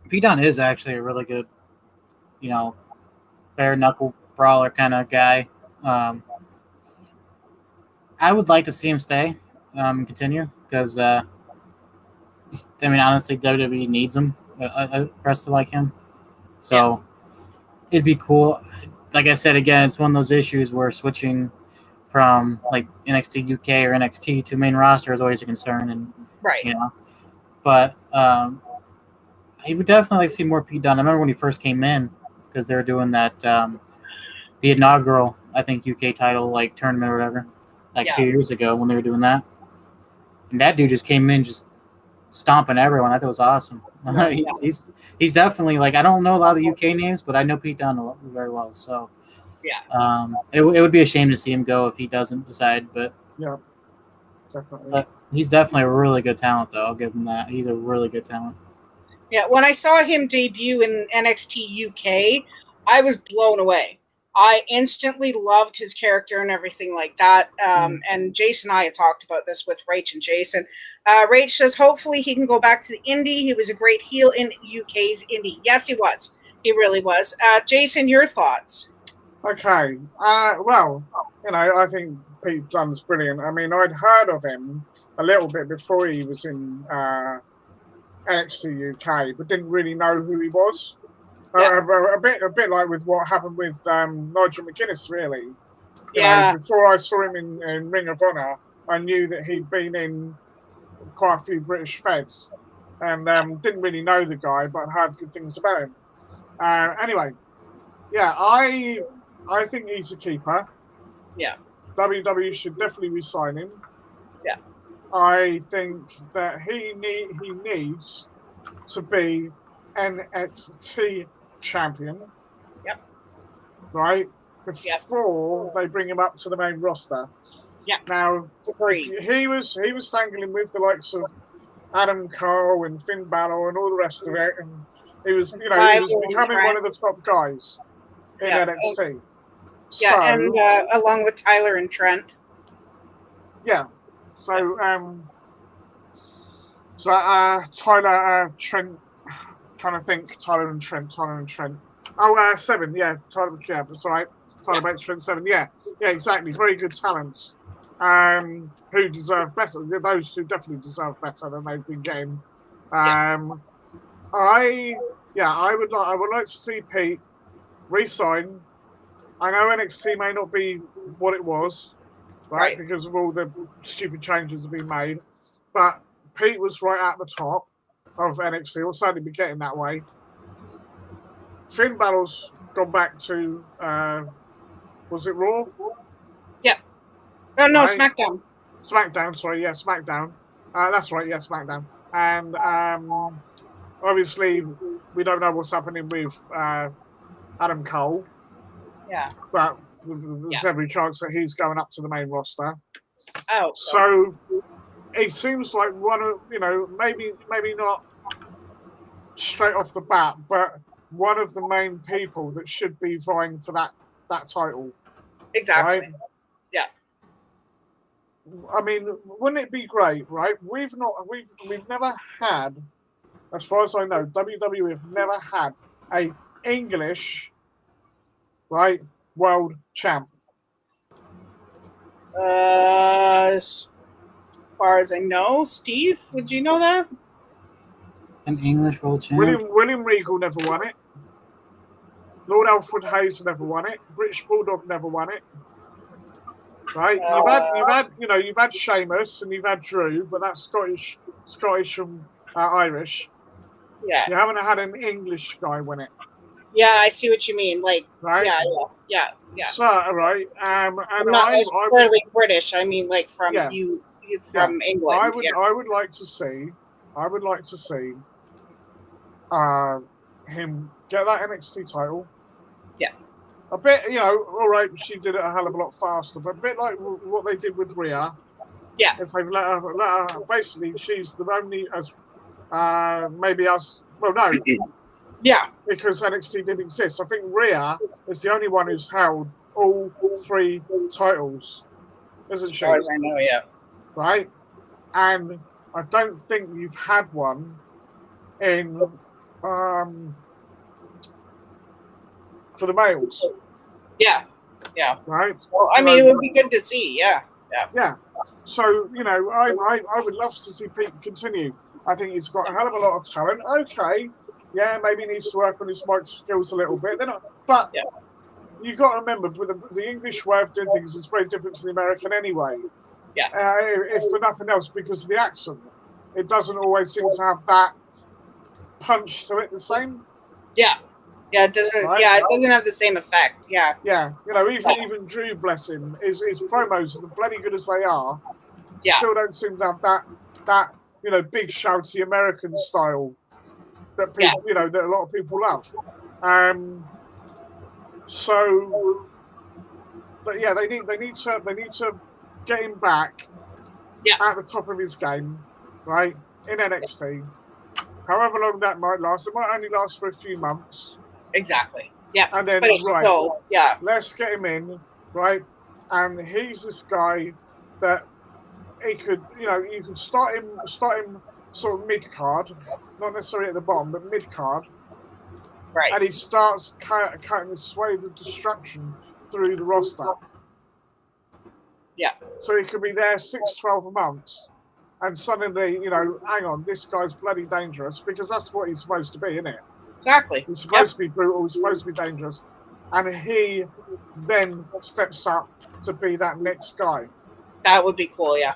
Pete Dunne is actually a really good, bare knuckle brawler kind of guy. I would like to see him stay and continue because, honestly, WWE needs him, a wrestler like him. So it'd be cool. Like I said, again, it's one of those issues where switching from like NXT UK or NXT to main roster is always a concern, and but he would definitely like to see more Pete Dunne. I remember when he first came in because they were doing that the inaugural, I think, UK title like tournament or whatever, a few years ago when they were doing that, and that dude just came in just stomping everyone. I thought it was awesome. He's definitely I don't know a lot of the UK names, but I know Pete Dunne very well. So it would be a shame to see him go if he doesn't decide. But definitely. But he's definitely a really good talent, though. I'll give him that. He's a really good talent. Yeah, when I saw him debut in NXT UK, I was blown away. I instantly loved his character and everything like that. And Jason and I had talked about this with Rach and Jason. Rach says hopefully he can go back to the indie. He was a great heel in UK's indie. Yes, he was. He really was. Jason, your thoughts? Okay. I think Pete Dunne's brilliant. I mean, I'd heard of him a little bit before he was in NXT UK, but didn't really know who he was. A bit like with what happened with Nigel McGuinness, really. Before I saw him in Ring of Honor, I knew that he'd been in quite a few British feds, and didn't really know the guy, but heard good things about him. Anyway, I think he's a keeper. Yeah. WWE should definitely re-sign him. Yeah. I think that he needs to be NXT champion. Yep. Right? Before they bring him up to the main roster. Yeah. Now, agreed. He was tangling with the likes of Adam Cole and Finn Balor and all the rest of it, and he was becoming one of the top guys in NXT. And along with Tyler and Trent. Yeah. So Tyler, Trent. Trying to think. Tyler and Trent. Oh, 7. Yeah, Tyler. Yeah, that's right. Tyler Bates, Trent 7. Yeah, exactly. Very good talents. Who deserve better? Those two definitely deserve better than they've been getting. I would like to see Pete re-sign. I know NXT may not be what it was, right? Because of all the stupid changes that have been made, but Pete was right at the top of NXT, or certainly be getting that way. Finn Balor's gone back to, was it Raw? Yep. Oh, no, SmackDown. SmackDown, sorry, SmackDown. That's right, SmackDown. And obviously, we don't know what's happening with Adam Cole. Yeah. But there's every chance that he's going up to the main roster. Oh. So it seems like one of, maybe not straight off the bat, but one of the main people that should be vying for that title. Exactly. Right? Yeah. I mean, wouldn't it be great, right? We've never had, as far as I know, WWE have never had a English, right, world champ. As far as I know, Steve, would you know that? An English world champ. William Regal never won it. Lord Alfred Hayes never won it. British Bulldog never won it. Right? You've had Sheamus and you've had Drew, but that's Scottish and Irish. Yeah. You haven't had an English guy win it. Yeah, I see what you mean. Like, right? Yeah. So, right, and not necessarily British. I mean, like from you from England. I would like to see him get that NXT title. Yeah. A bit, all right, she did it a hell of a lot faster, but a bit like what they did with Rhea. Yeah. Is they've let her, basically, she's the only, maybe us, well, no. Yeah. Because NXT didn't exist. I think Rhea is the only one who's held all 3 titles, isn't she? As far as I know, yeah. Right? And I don't think you've had one in for the males. Yeah. Right? Well, I mean, it would be good to see, yeah. So, I would love to see Pete continue. I think he's got a hell of a lot of talent. Okay. Yeah, maybe he needs to work on his mic skills a little bit. But you've got to remember, with the English way of doing things is very different to the American anyway. Yeah. If for nothing else, because of the accent. It doesn't always seem to have that punch to it the same. Yeah. Yeah, it doesn't. Right? Yeah, it doesn't have the same effect. Yeah. Yeah, even Drew, bless him, his promos, as bloody good as they are, still don't seem to have that big shouty American style that people, that a lot of people love. So, but yeah, they need to get him back at the top of his game, right, in NXT. However long that might last, it might only last for a few months. Exactly. Yeah. And then let's get him in, right? And he's this guy that he could, you can start him sort of mid card, not necessarily at the bottom, but mid card. Right. And he starts cutting his swathe of destruction through the roster. Yeah. So he could be there 6-12 months, and suddenly, hang on, this guy's bloody dangerous, because that's what he's supposed to be, isn't it? Exactly. He's supposed to be brutal. He's supposed to be dangerous, and he then steps up to be that next guy. That would be cool. Yeah.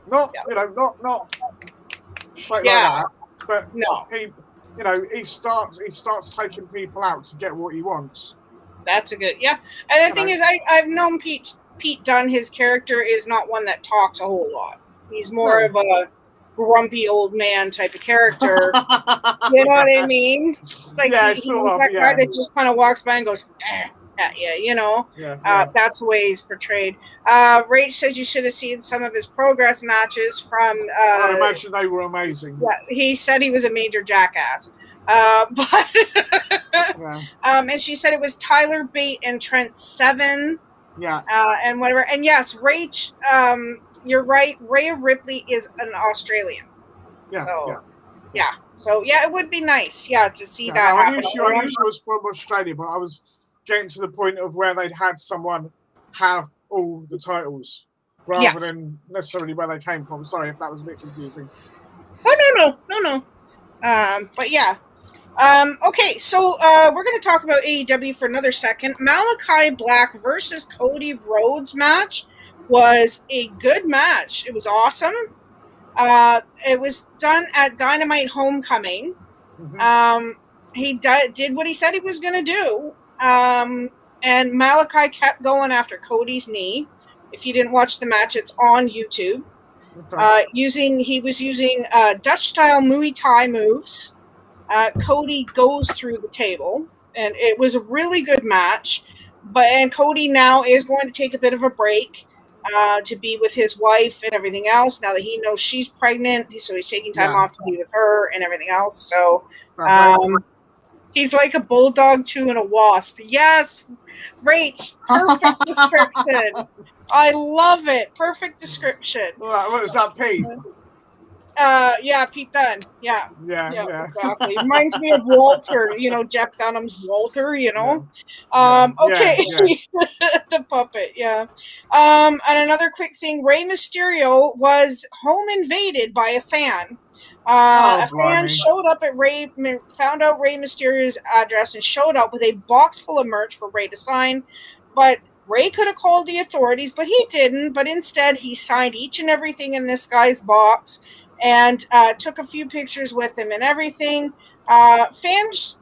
Not straight like that, but he starts taking people out to get what he wants. That's a good And the thing is, I've known Pete Dunne. His character is not one that talks a whole lot. He's more of a grumpy old man type of character. You know what I mean? Like he's that guy that just kind of walks by and goes, at you, that's the way he's portrayed. Rach says you should have seen some of his progress matches from. I imagine they were amazing. Yeah, he said he was a major jackass. And she said it was Tyler Bate and Trent Seven. Yeah. And whatever. And yes, Rach, you're right. Rhea Ripley is an Australian. Yeah. So it would be nice, to see that. I knew she was from Australia, but I was getting to the point of where they'd had someone have all the titles rather than necessarily where they came from. Sorry if that was a bit confusing. Oh, no. But yeah. Okay, so we're going to talk about AEW for another second. Malachi Black versus Cody Rhodes match was a good match. It was awesome. It was done at Dynamite Homecoming. Mm-hmm. He did what he said he was going to do. And Malachi kept going after Cody's knee. If you didn't watch the match, it's on YouTube. Okay. He was using Dutch style Muay Thai moves. Cody goes through the table, and it was a really good match. And Cody now is going to take a bit of a break to be with his wife and everything else. Now that he knows she's pregnant, so he's taking time off to be with her and everything else. So he's like a bulldog chewing a wasp. Yes, Rach, perfect description. I love it. Perfect description. What is that, Pete? Yeah, Pete Dunne. Yeah. Exactly. Reminds me of Walter, Jeff Dunham's Walter, Okay. The puppet, yeah. And another quick thing, Rey Mysterio was home invaded by a fan. A fan showed up at found out Rey Mysterio's address and showed up with a box full of merch for Rey to sign, but Rey could have called the authorities, but he didn't. But instead, he signed each and everything in this guy's box and took a few pictures with him and everything. Fans,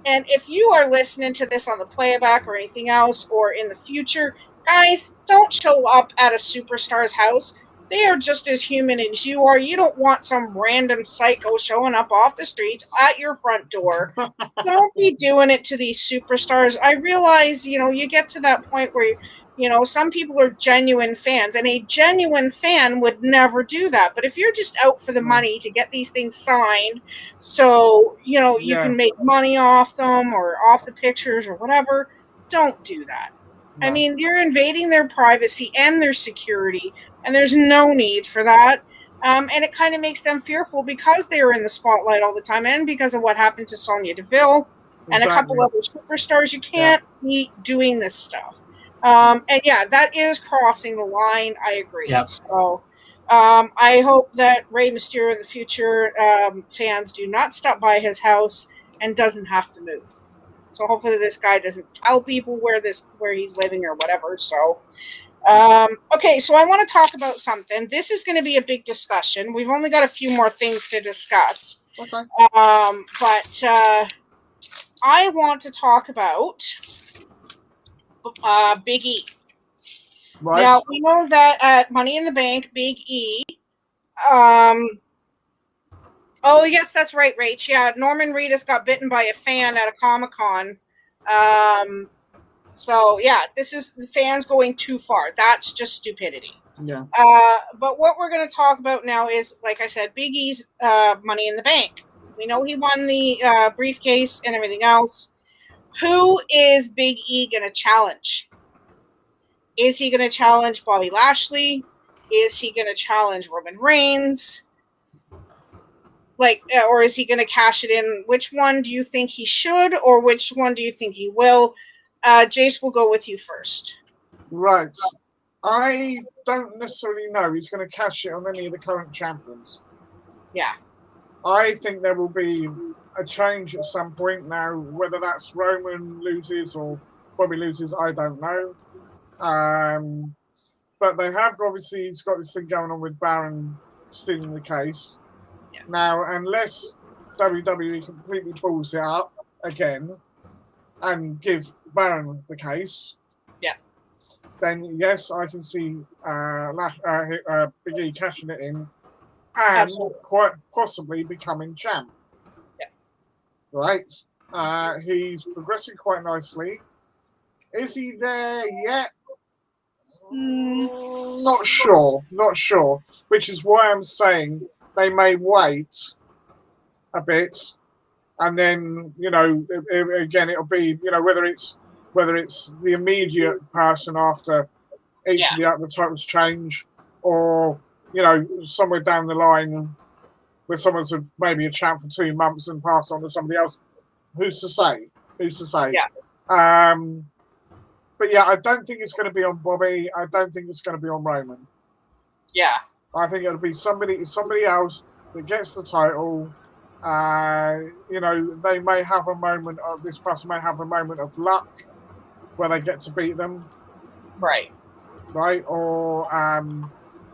and if you are listening to this on the playback or anything else or in the future, guys, don't show up at a superstar's house. They are just as human as you are. You don't want some random psycho showing up off the streets at your front door. Don't be doing it to these superstars. I realize, you get to that point where, some people are genuine fans, and a genuine fan would never do that. But if you're just out for the money to get these things signed, so, you can make money off them or off the pictures or whatever, don't do that. No. I mean, you're invading their privacy and their security, and there's no need for that. And it kind of makes them fearful because they were in the spotlight all the time, and because of what happened to Sonya Deville and a couple other superstars. You can't be doing this stuff. And yeah, that is crossing the line. I agree. Yep. So I hope that Rey Mysterio in the future, fans do not stop by his house and doesn't have to move. So hopefully this guy doesn't tell people where he's living or whatever. So. Okay, so I want to talk about something. This is going to be a big discussion. We've only got a few more things to discuss. Okay. But I want to talk about Big E. Right. Now, we know that at Money in the Bank, Big E... oh, yes, that's right, Rach. Yeah, Norman Reedus got bitten by a fan at a Comic-Con. So, yeah, this is the fans going too far. That's just stupidity. Yeah. But what we're going to talk about now is, like I said, Big E's Money in the Bank. We know he won the briefcase and everything else. Who is Big E going to challenge? Is he going to challenge Bobby Lashley? Is he going to challenge Roman Reigns? Or is he going to cash it in? Which one do you think he should, or which one do you think he will? Jace, we'll go with you first. Right. I don't necessarily know he's going to cash it on any of the current champions. Yeah. I think there will be a change at some point now. Whether that's Roman loses or Bobby loses, I don't know. But they have obviously he's got this thing going on with Baron stealing the case. Yeah. Now, unless WWE completely balls it up again and give Baron the case, then yes, I can see Big E cashing it in and quite possibly becoming champ. Yeah. Right. He's progressing quite nicely. Is he there yet? Not sure. Which is why I'm saying they may wait a bit, and then again it'll be whether it's the immediate person after each of the other titles change, or somewhere down the line where someone's maybe a champ for 2 months and pass on to somebody else. Who's to say? Yeah. But yeah, I don't think it's going to be on Bobby. I don't think it's going to be on Roman. Yeah. I think it'll be somebody else that gets the title. They may have a moment of this person may have a moment of luck where they get to beat them. Right. Or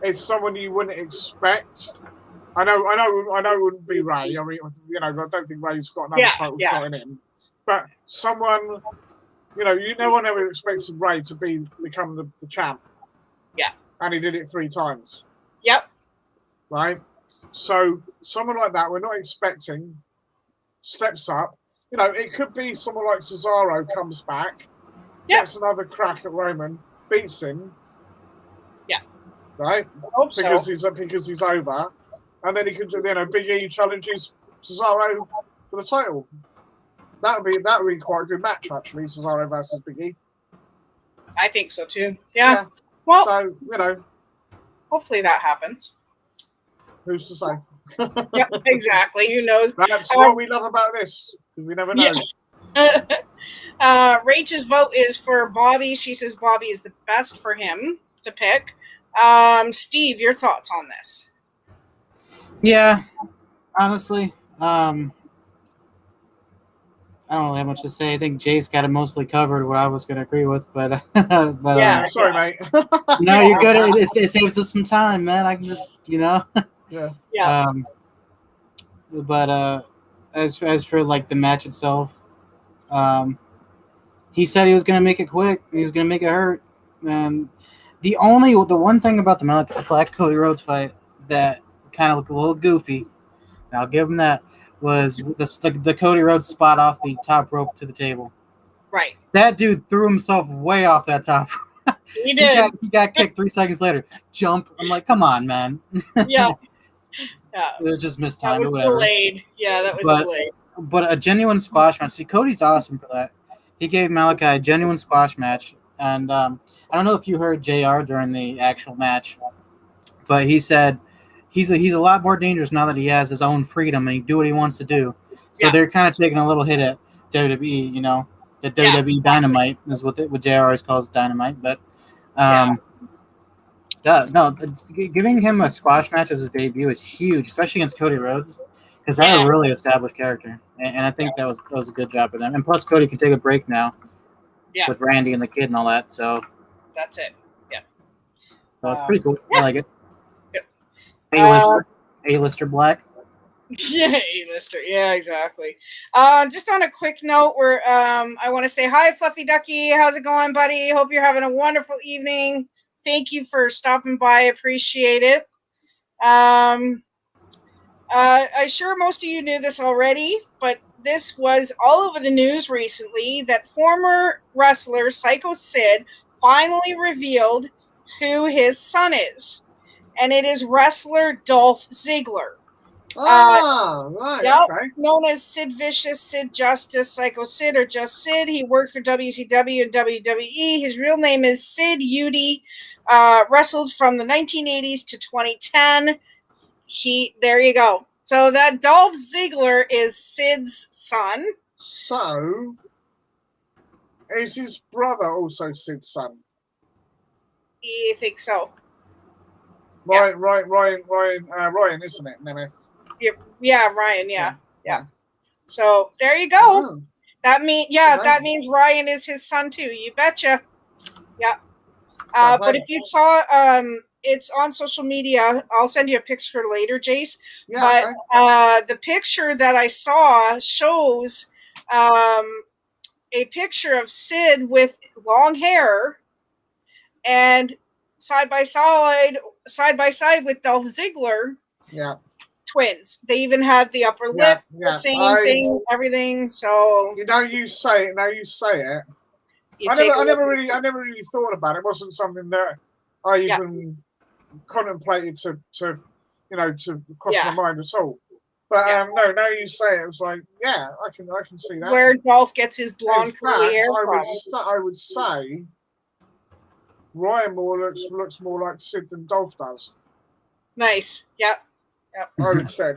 it's someone you wouldn't expect. I know it wouldn't be Ray. I mean, I don't think Ray's got another title shot in him. But someone, no one ever expected Ray to become the champ. Yeah. And he did it 3 times. Yep. right? So someone like that, we're not expecting, steps up. You know, it could be someone like Cesaro comes back, gets another crack at Roman, beats him. Yeah. Right? I hope because so. he's over. And then he could, Big E challenges Cesaro for the title. That would be quite a good match, actually, Cesaro versus Big E. I think so too. Yeah. Well, so hopefully that happens. Who's to say? Yeah, exactly. Who knows? That's what we love about this. We never know. Rachel's vote is for Bobby. She says Bobby is the best for him to pick. Steve, your thoughts on this? Yeah, honestly, I don't really have much to say. I think Jay's got it mostly covered. What I was going to agree with, but Sorry, mate. No, you're good. It saves us some time, man. I can just, Yeah. But as for like the match itself, he said he was going to make it quick. He was going to make it hurt. And the one thing about the Malachi Black Cody Rhodes fight that kind of looked a little goofy, and I'll give him that, was the Cody Rhodes spot off the top rope to the table. Right. That dude threw himself way off that top rope. He did. He got kicked 3 seconds later. Jump. I'm like, come on, man. Yeah. It was just mistimed. That was delayed. Yeah, that was delayed. But a genuine squash match. See, Cody's awesome for that. He gave Malachi a genuine squash match. And I don't know if you heard JR during the actual match, but he said he's a lot more dangerous now that he has his own freedom and he can do what he wants to do. So they're kind of taking a little hit at WWE, you know. The WWE Dynamite is what JR always calls Dynamite. But giving him a squash match as his debut is huge, especially against Cody Rhodes, because that's a really established character. And I think that was a good job for them. And plus, Cody can take a break now with Randy and the kid and all that. So that's it. Yeah. So it's pretty cool. I like it. Yep. A-lister Black. Yeah, A-lister. Yeah, exactly. Just on a quick note, I want to say hi, Fluffy Ducky. How's it going, buddy? Hope you're having a wonderful evening. Thank you for stopping by. Appreciate it. I'm sure most of you knew this already, but this was all over the news recently that former wrestler Psycho Sid finally revealed who his son is. And it is wrestler Dolph Ziggler. Right. Okay. Known as Sid Vicious, Sid Justice, Psycho Sid, or just Sid. He worked for WCW and WWE. His real name is Sid Udy. Wrestled from the 1980s to 2010. There you go. So that Dolph Ziggler is Sid's son. So, is his brother also Sid's son? I think so. Ryan, isn't it, Nemeth? Yeah, Ryan. Yeah. So there you go. That means Ryan is his son too. You betcha. Yeah. But if you saw, it's on social media. I'll send you a picture later, Jace. Yeah, but the picture that I saw shows a picture of Sid with long hair, and side by side with Dolph Ziggler. Yeah. Twins. They even had the upper lip, the same thing, everything. So you say it. I never really thought about it. It wasn't something that I even contemplated to cross my mind at all. But no, now you say it, it's like, I can see that. Where Dolph gets his blonde curly hair from. I would say Ryan looks more like Sid than Dolph does. Nice. Yep. I would say.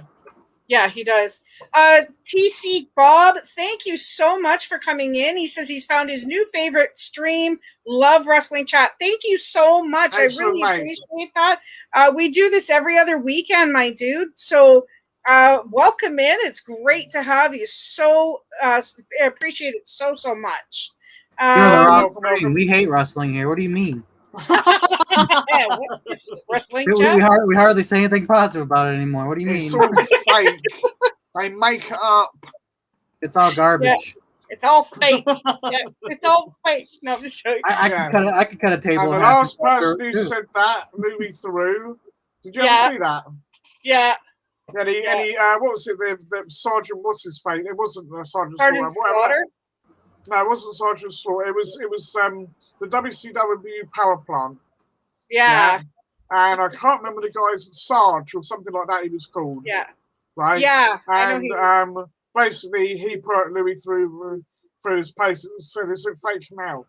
Yeah, he does. TC Bob, thank you so much for coming in. He says he's found his new favorite stream. Love wrestling chat. Thank you so much. Excellent, I really appreciate that. We do this every other weekend, my dude. So welcome in. It's great to have you. So I appreciate it so much. We hate wrestling here. What do you mean? What is wrestling chat? We hardly say anything positive about it anymore. What do you mean? It's all fake. They make it up. It's all garbage. Yeah, it's all fake. It's all fake. No, I'm just joking. I could cut a table. And the last person who said that movie through, did you ever see that? Yeah. And he what was it? The Sergeant, what's his face? It wasn't Sergeant Sergeant Slaughter. No, it wasn't Sergeant Slaughter. It was the WCW power plant. Yeah. And I can't remember the guy's Sarge or something like that. He was called. Yeah. Right. Yeah. And I know basically he put Louis through his paces and said, "Is it fake now?"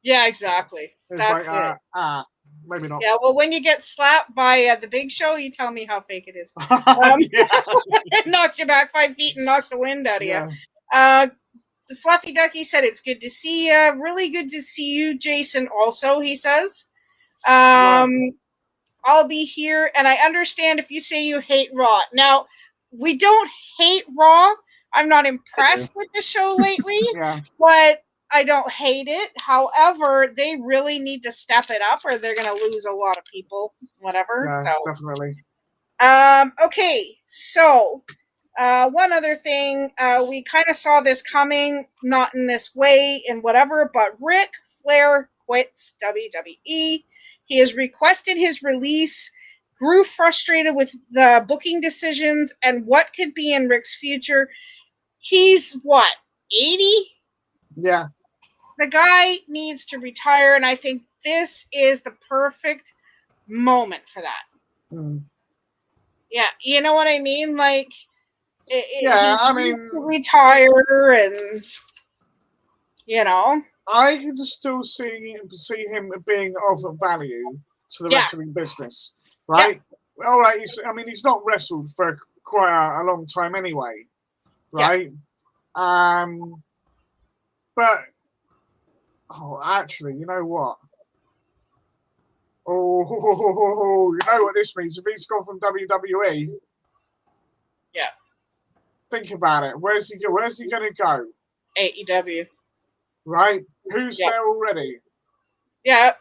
Yeah, exactly. That's like, it. Maybe not. Yeah, well, when you get slapped by the Big Show, you tell me how fake it is. It knocks you back 5 feet and knocks the wind out of you. The Fluffy Ducky said, "It's good to see you. Really good to see you, Jason." Also, he says, "I'll be here, and I understand if you say you hate Raw." Now, we don't hate Raw. I'm not impressed with the show lately, but I don't hate it. However, they really need to step it up, or they're going to lose a lot of people. Whatever. Yeah, so definitely. Okay, so one other thing, we kind of saw this coming, not in this way and whatever, but Ric Flair quits WWE. He has requested his release, grew frustrated with the booking decisions and what could be in Ric's future. He's what, 80? Yeah. The guy needs to retire, and I think this is the perfect moment for that. Yeah, you know what I mean? Like, I mean, retire, and you know, I can still see him being of value to the wrestling business, right? Yeah. All right, he's not wrestled for quite a long time anyway, right? Yeah. But actually, you know what? You know what this means? If he's gone from WWE, think about it. Where's he going to go? AEW. Right? Who's there already? Yeah.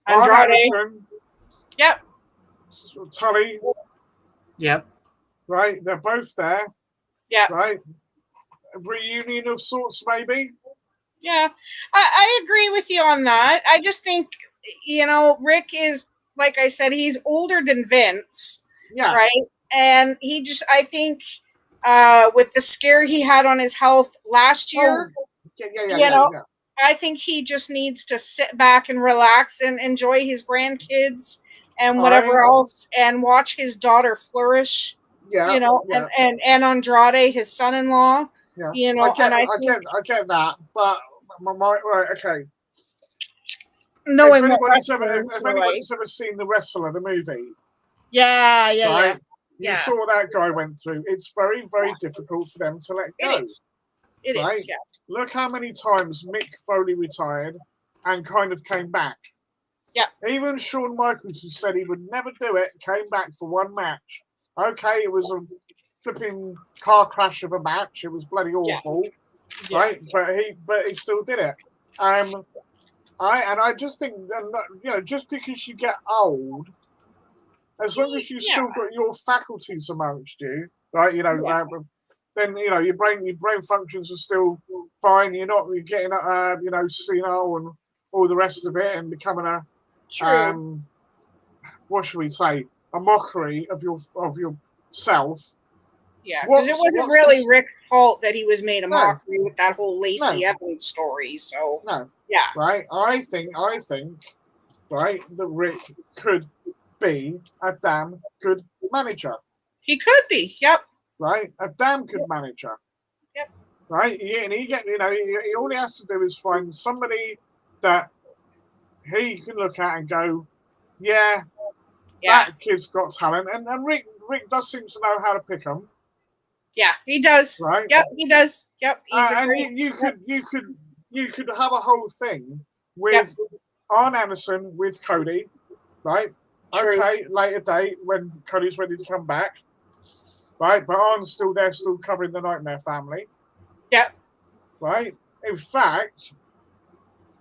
Andrade. Yep. Tully. Yep. Right? They're both there. Yeah. Right? A reunion of sorts, maybe? Yeah. I agree with you on that. I just think, Rick is, like I said, he's older than Vince. Yeah. Right? And I think with the scare he had on his health last year, I think he just needs to sit back and relax and enjoy his grandkids and whatever else, and watch his daughter flourish. Yeah, and Andrade, his son-in-law. Yeah, I get that, but right, okay. Knowing if anybody's ever seen The Wrestler, the movie, you saw what that guy went through. It's very, very difficult for them to let go. It is. Yeah. Look how many times Mick Foley retired and kind of came back. Yeah. Even Shawn Michaels, who said he would never do it, came back for one match. Okay, it was a flipping car crash of a match. It was bloody awful, right? But he still did it. I just think, just because you get old, as long as you've still got your faculties amongst you, right? Then your brain functions are still fine. You're getting senile and all the rest of it, and becoming what should we say, a mockery of yourself. Yeah, because it wasn't really Rick's fault that he was made a mockery with that whole Lacey Evans story. So right. I think right that Rick could be a damn good manager. He could be. Yep. Right, a damn good manager. Yep. Right, all he has to do is find somebody that he can look at and go, that kid's got talent, and Rick does seem to know how to pick them. Yeah, he does. Right. Yep, he does. Yep, he's and you could have a whole thing with Arn Anderson with Cody, right? True. Okay, later date when Cody's ready to come back. Right, but Arn's still there, still covering the Nightmare Family. Yep. Right? In fact,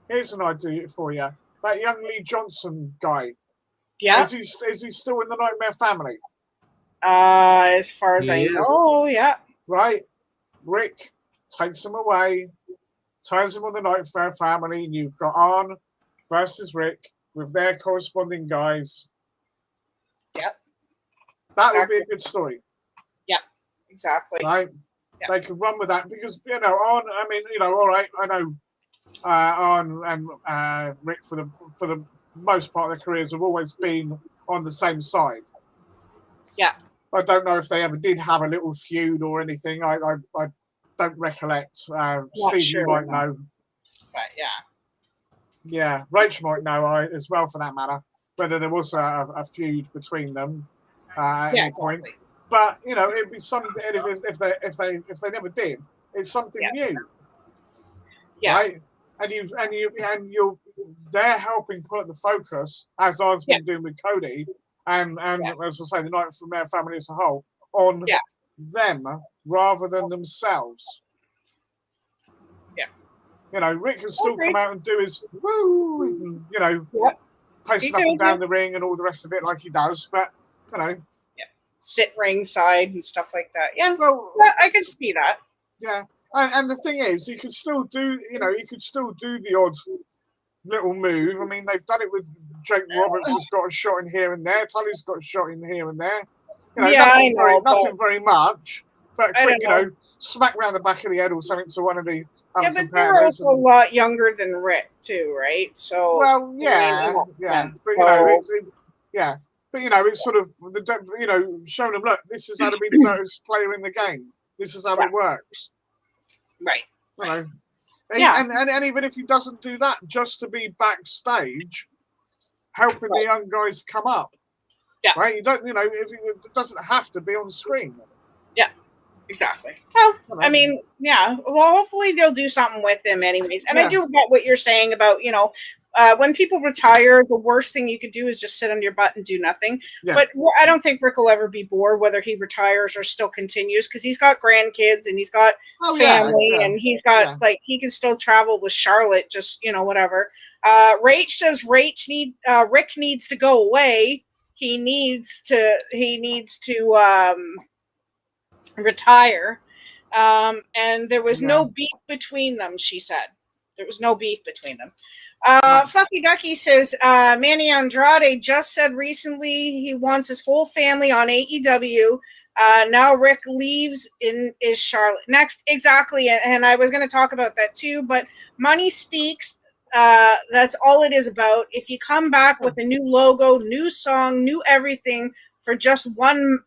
here's an idea for you. That young Lee Johnson guy. Yeah. Is he still in the Nightmare Family? As far as I know, yeah. Right? Rick takes him away, ties him on the Nightmare Family, and you've got Arn versus Rick with their corresponding guys. Yep. That would be a good story. Yeah, exactly. Right? Yeah. They could run with that because, you know, all right, I know Arn and Rick for the most part of their careers have always been on the same side. Yeah. I don't know if they ever did have a little feud or anything. I don't recollect. Steve, sure, you might know. But yeah. Yeah, Rachel might know as well, for that matter, whether there was a feud between them at any point. But you know, it'd be something. If they never did, it's something new. Yeah. Right? And they're helping put the focus, as I've been doing with Cody, and as I say, the Nightmare family as a whole, on them rather than themselves. Yeah. You know, Rick can still come out and do his woo, and, you know, pacing up and down the ring and all the rest of it like he does, but you know, sit ringside and stuff like that. Yeah, well, I can see that. Yeah, and the thing is, you could still do, you know, the odd little move. I mean, they've done it with Jake Roberts. Has got a shot in here and there. Tully's got a shot in here and there. You know, nothing very much, but quick, you know, smack round the back of the head or something to one of the. Yeah, but they're also a lot younger than Rick too, right? So well, yeah, but you know, but you know, it's sort of you know, showing them, look, this is how to be the best player in the game. This is how it works. Right. You know. And even if he doesn't do that, just to be backstage, helping the young guys come up. Yeah. Right? You don't, you know, it doesn't have to be on screen. Yeah. Exactly. Well, I mean, yeah. Well, hopefully they'll do something with him anyways. And I do get what you're saying about, you know, when people retire, the worst thing you could do is just sit on your butt and do nothing. Yeah. But I don't think Rick will ever be bored, whether he retires or still continues, because he's got grandkids and he's got family and he's got like he can still travel with Charlotte. Just, you know, whatever. Rach says Rick needs to go away. He needs to retire. And there was no beef between them. She said there was no beef between them. Fluffy Ducky says Manny Andrade just said recently he wants his whole family on AEW. Now Rick leaves is Charlotte next. Exactly. And I was going to talk about that too, but money speaks. That's all it is about. If you come back with a new logo, new song, new everything for just one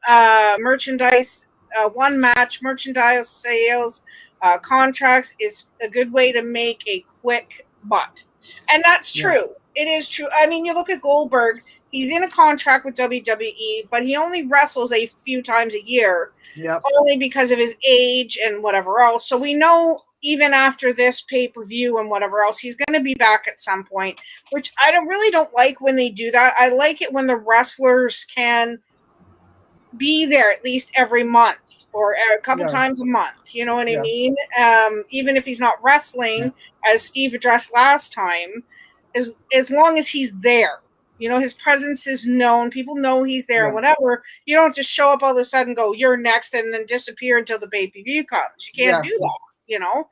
merchandise, one match, merchandise sales, contracts is a good way to make a quick buck. And that's true. It is true. I mean, you look at Goldberg, he's in a contract with WWE, but he only wrestles a few times a year, only because of his age and whatever else. So we know even after this pay-per-view and whatever else, he's going to be back at some point, which I really don't like when they do that. I like it when the wrestlers can be there at least every month or a couple times a month. You know what I mean? Even if he's not wrestling, as Steve addressed last time, as long as he's there, you know, his presence is known. People know he's there and whatever. You don't just show up all of a sudden, go, you're next, and then disappear until the pay-per-view comes. You can't do that, you know?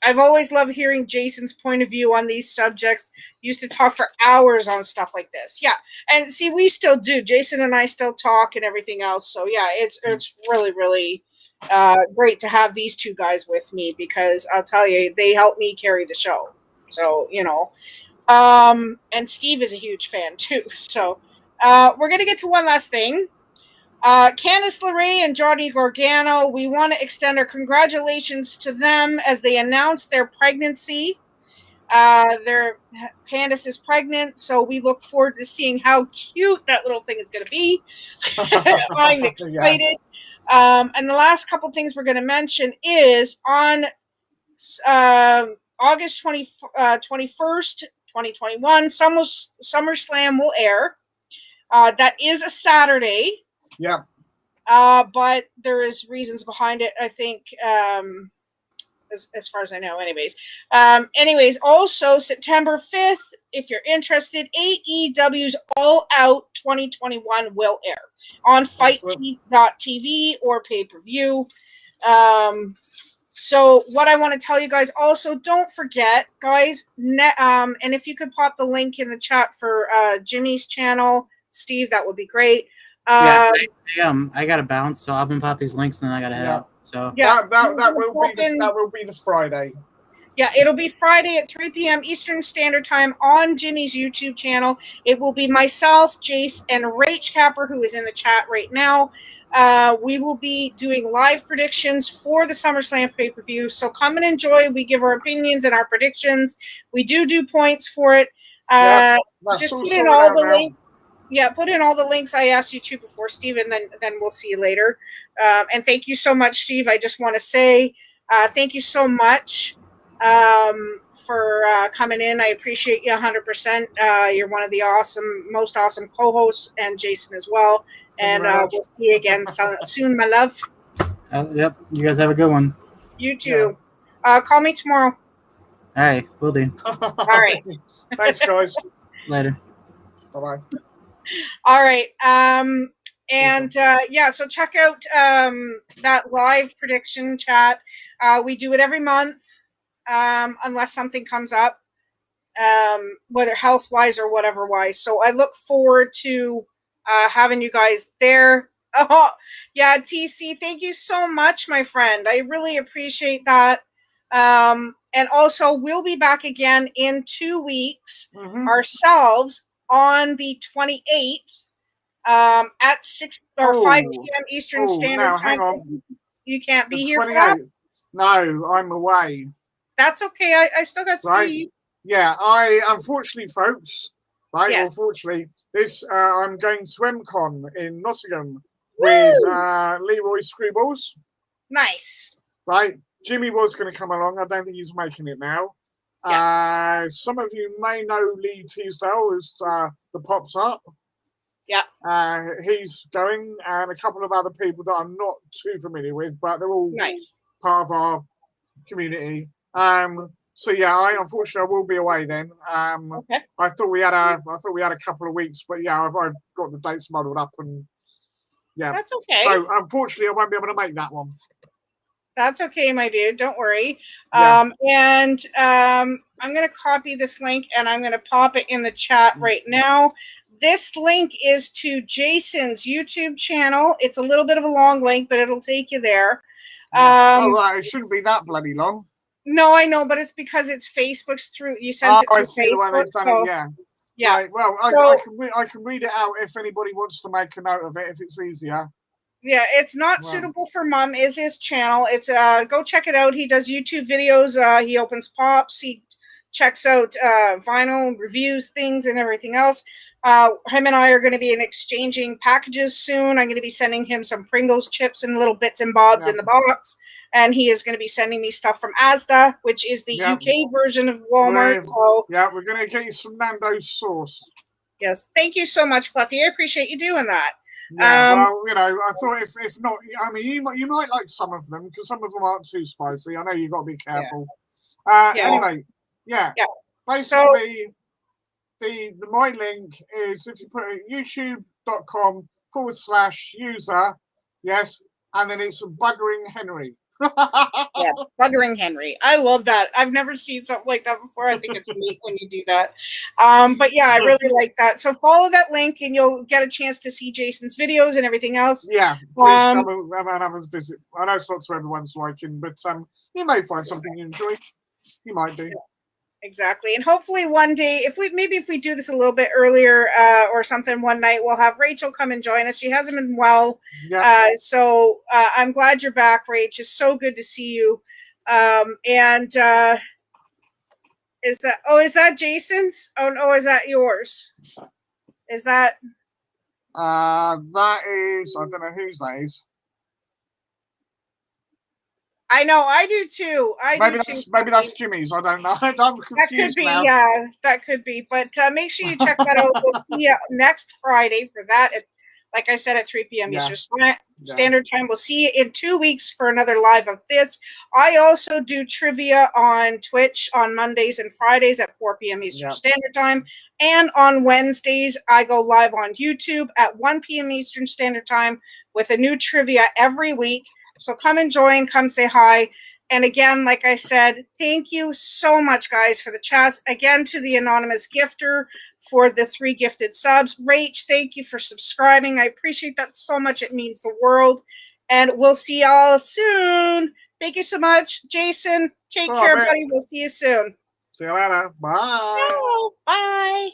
I've always loved hearing Jason's point of view on these subjects. Used to talk for hours on stuff like this. Yeah. And see, we still do. Jason and I still talk and everything else. So yeah, it's really, really great to have these two guys with me, because I'll tell you, they help me carry the show. So, you know, and Steve is a huge fan too. So we're going to get to one last thing. Candice LeRae and Johnny Gargano, we want to extend our congratulations to them as they announced their pregnancy. Candice is pregnant, so we look forward to seeing how cute that little thing is going to be. I'm excited. And the last couple things we're going to mention is on August 21st, 2021, SummerSlam will air. That is a Saturday. Yeah. But there is reasons behind it, I think, as far as I know, anyways. Also, September 5th, if you're interested, AEW's All Out 2021 will air on FIGHT.tv or pay-per-view. So what I want to tell you guys also, don't forget, guys, and if you could pop the link in the chat for Jimmy's channel, Steve, that would be great. I gotta bounce, so I'll pop these links and then I gotta head out. So that will be the Friday. Yeah, it'll be Friday at 3 p.m. Eastern Standard Time on Jimmy's YouTube channel. It will be myself, Jace, and Rach Capper, who is in the chat right now. We will be doing live predictions for the SummerSlam pay-per-view. So come and enjoy. We give our opinions and our predictions. We do points for it. Just put in all the links. Yeah, put in all the links I asked you to before, Steve, and then we'll see you later. And thank you so much, Steve. I just want to say thank you so much for coming in. I appreciate you 100%. You're one of the most awesome co-hosts, and Jason as well. And we'll see you again soon, my love. Yep. You guys have a good one. You too. Call me tomorrow. All right, will do. All right. Thanks, guys. Later. Bye-bye. All right. So check out that live prediction chat. We do it every month, unless something comes up, whether health-wise or whatever-wise. So I look forward to having you guys there. Oh, yeah, TC, thank you so much, my friend. I really appreciate that. And also, we'll be back again in 2 weeks ourselves on the 28th at 6 or 5 p.m. Eastern Standard Time. Hang on. You can't be here for that? No, I'm away. That's okay. I still got Steve. Yeah, unfortunately, folks, unfortunately, I'm going to MCon in Nottingham with Leroy Screwballs. Nice. Right. Jimmy was going to come along. I don't think he's making it now. Yeah. Some of you may know Lee Teasdale, who's the Pop-Tart. Yeah. He's going, and a couple of other people that I'm not too familiar with, but they're all part of our community. So yeah, unfortunately I will be away then. Okay. I thought we had a couple of weeks, but yeah, I've got the dates muddled up, and yeah, that's okay. So unfortunately, I won't be able to make that one. That's okay, my dude. Don't worry. Yeah. I'm going to copy this link and I'm going to pop it in the chat right now. This link is to Jason's YouTube channel. It's a little bit of a long link, but it'll take you there. Right. It shouldn't be that bloody long. No, I know, but it's because it's Facebook's through. You sent it through Facebook. The way they've done it, yeah. Yeah. Right, well, I can read it out if anybody wants to make a note of it, if it's easier. Yeah, it's not suitable for mom. Is his channel? It's go check it out. He does YouTube videos. He opens pops. He checks out vinyl reviews, things, and everything else. Him and I are going to be exchanging packages soon. I'm going to be sending him some Pringles chips and little bits and bobs in the box, and he is going to be sending me stuff from Asda, which is the UK version of Walmart. We're going to get you some Nando's sauce. Yes, thank you so much, Fluffy. I appreciate you doing that. Yeah, I thought if not, I mean, you might like some of them because some of them aren't too spicy. I know you've got to be careful. Anyway, basically, the my link is if you put it youtube.com/user, yes, and then it's Buggering Henry. Yeah, Buggering Henry. I love that. I've never seen something like that before. I think it's neat when you do that. But yeah, I really like that. So follow that link and you'll get a chance to see Jason's videos and everything else. Yeah, please come and have a visit. I know it's not to everyone's liking, but you may find something you enjoy. You might do. Yeah. Exactly. And hopefully one day, if we do this a little bit earlier or something one night, we'll have Rachel come and join us. She hasn't been well. Yeah. So I'm glad you're back, Rach. It's so good to see you. Is that Jason's? Oh, no, is that yours? Is that? That is, I don't know whose that is. I know, I do too. Maybe that's Jimmy's. I don't know. I'm confused that could be, now. yeah, that could be. But make sure you check that out. We'll see you next Friday for that. Like I said, at 3 p.m. Eastern Standard Time. We'll see you in 2 weeks for another live of this. I also do trivia on Twitch on Mondays and Fridays at 4 p.m. Eastern Standard Time. And on Wednesdays, I go live on YouTube at 1 p.m. Eastern Standard Time with a new trivia every week. So come and join, come say hi. And again, like I said, thank you so much, guys, for the chats. Again, to the anonymous gifter for the 3 gifted subs. Rach, thank you for subscribing. I appreciate that so much. It means the world. And we'll see y'all soon. Thank you so much. Jason, take care, buddy. We'll see you soon. See you later. Bye. Bye.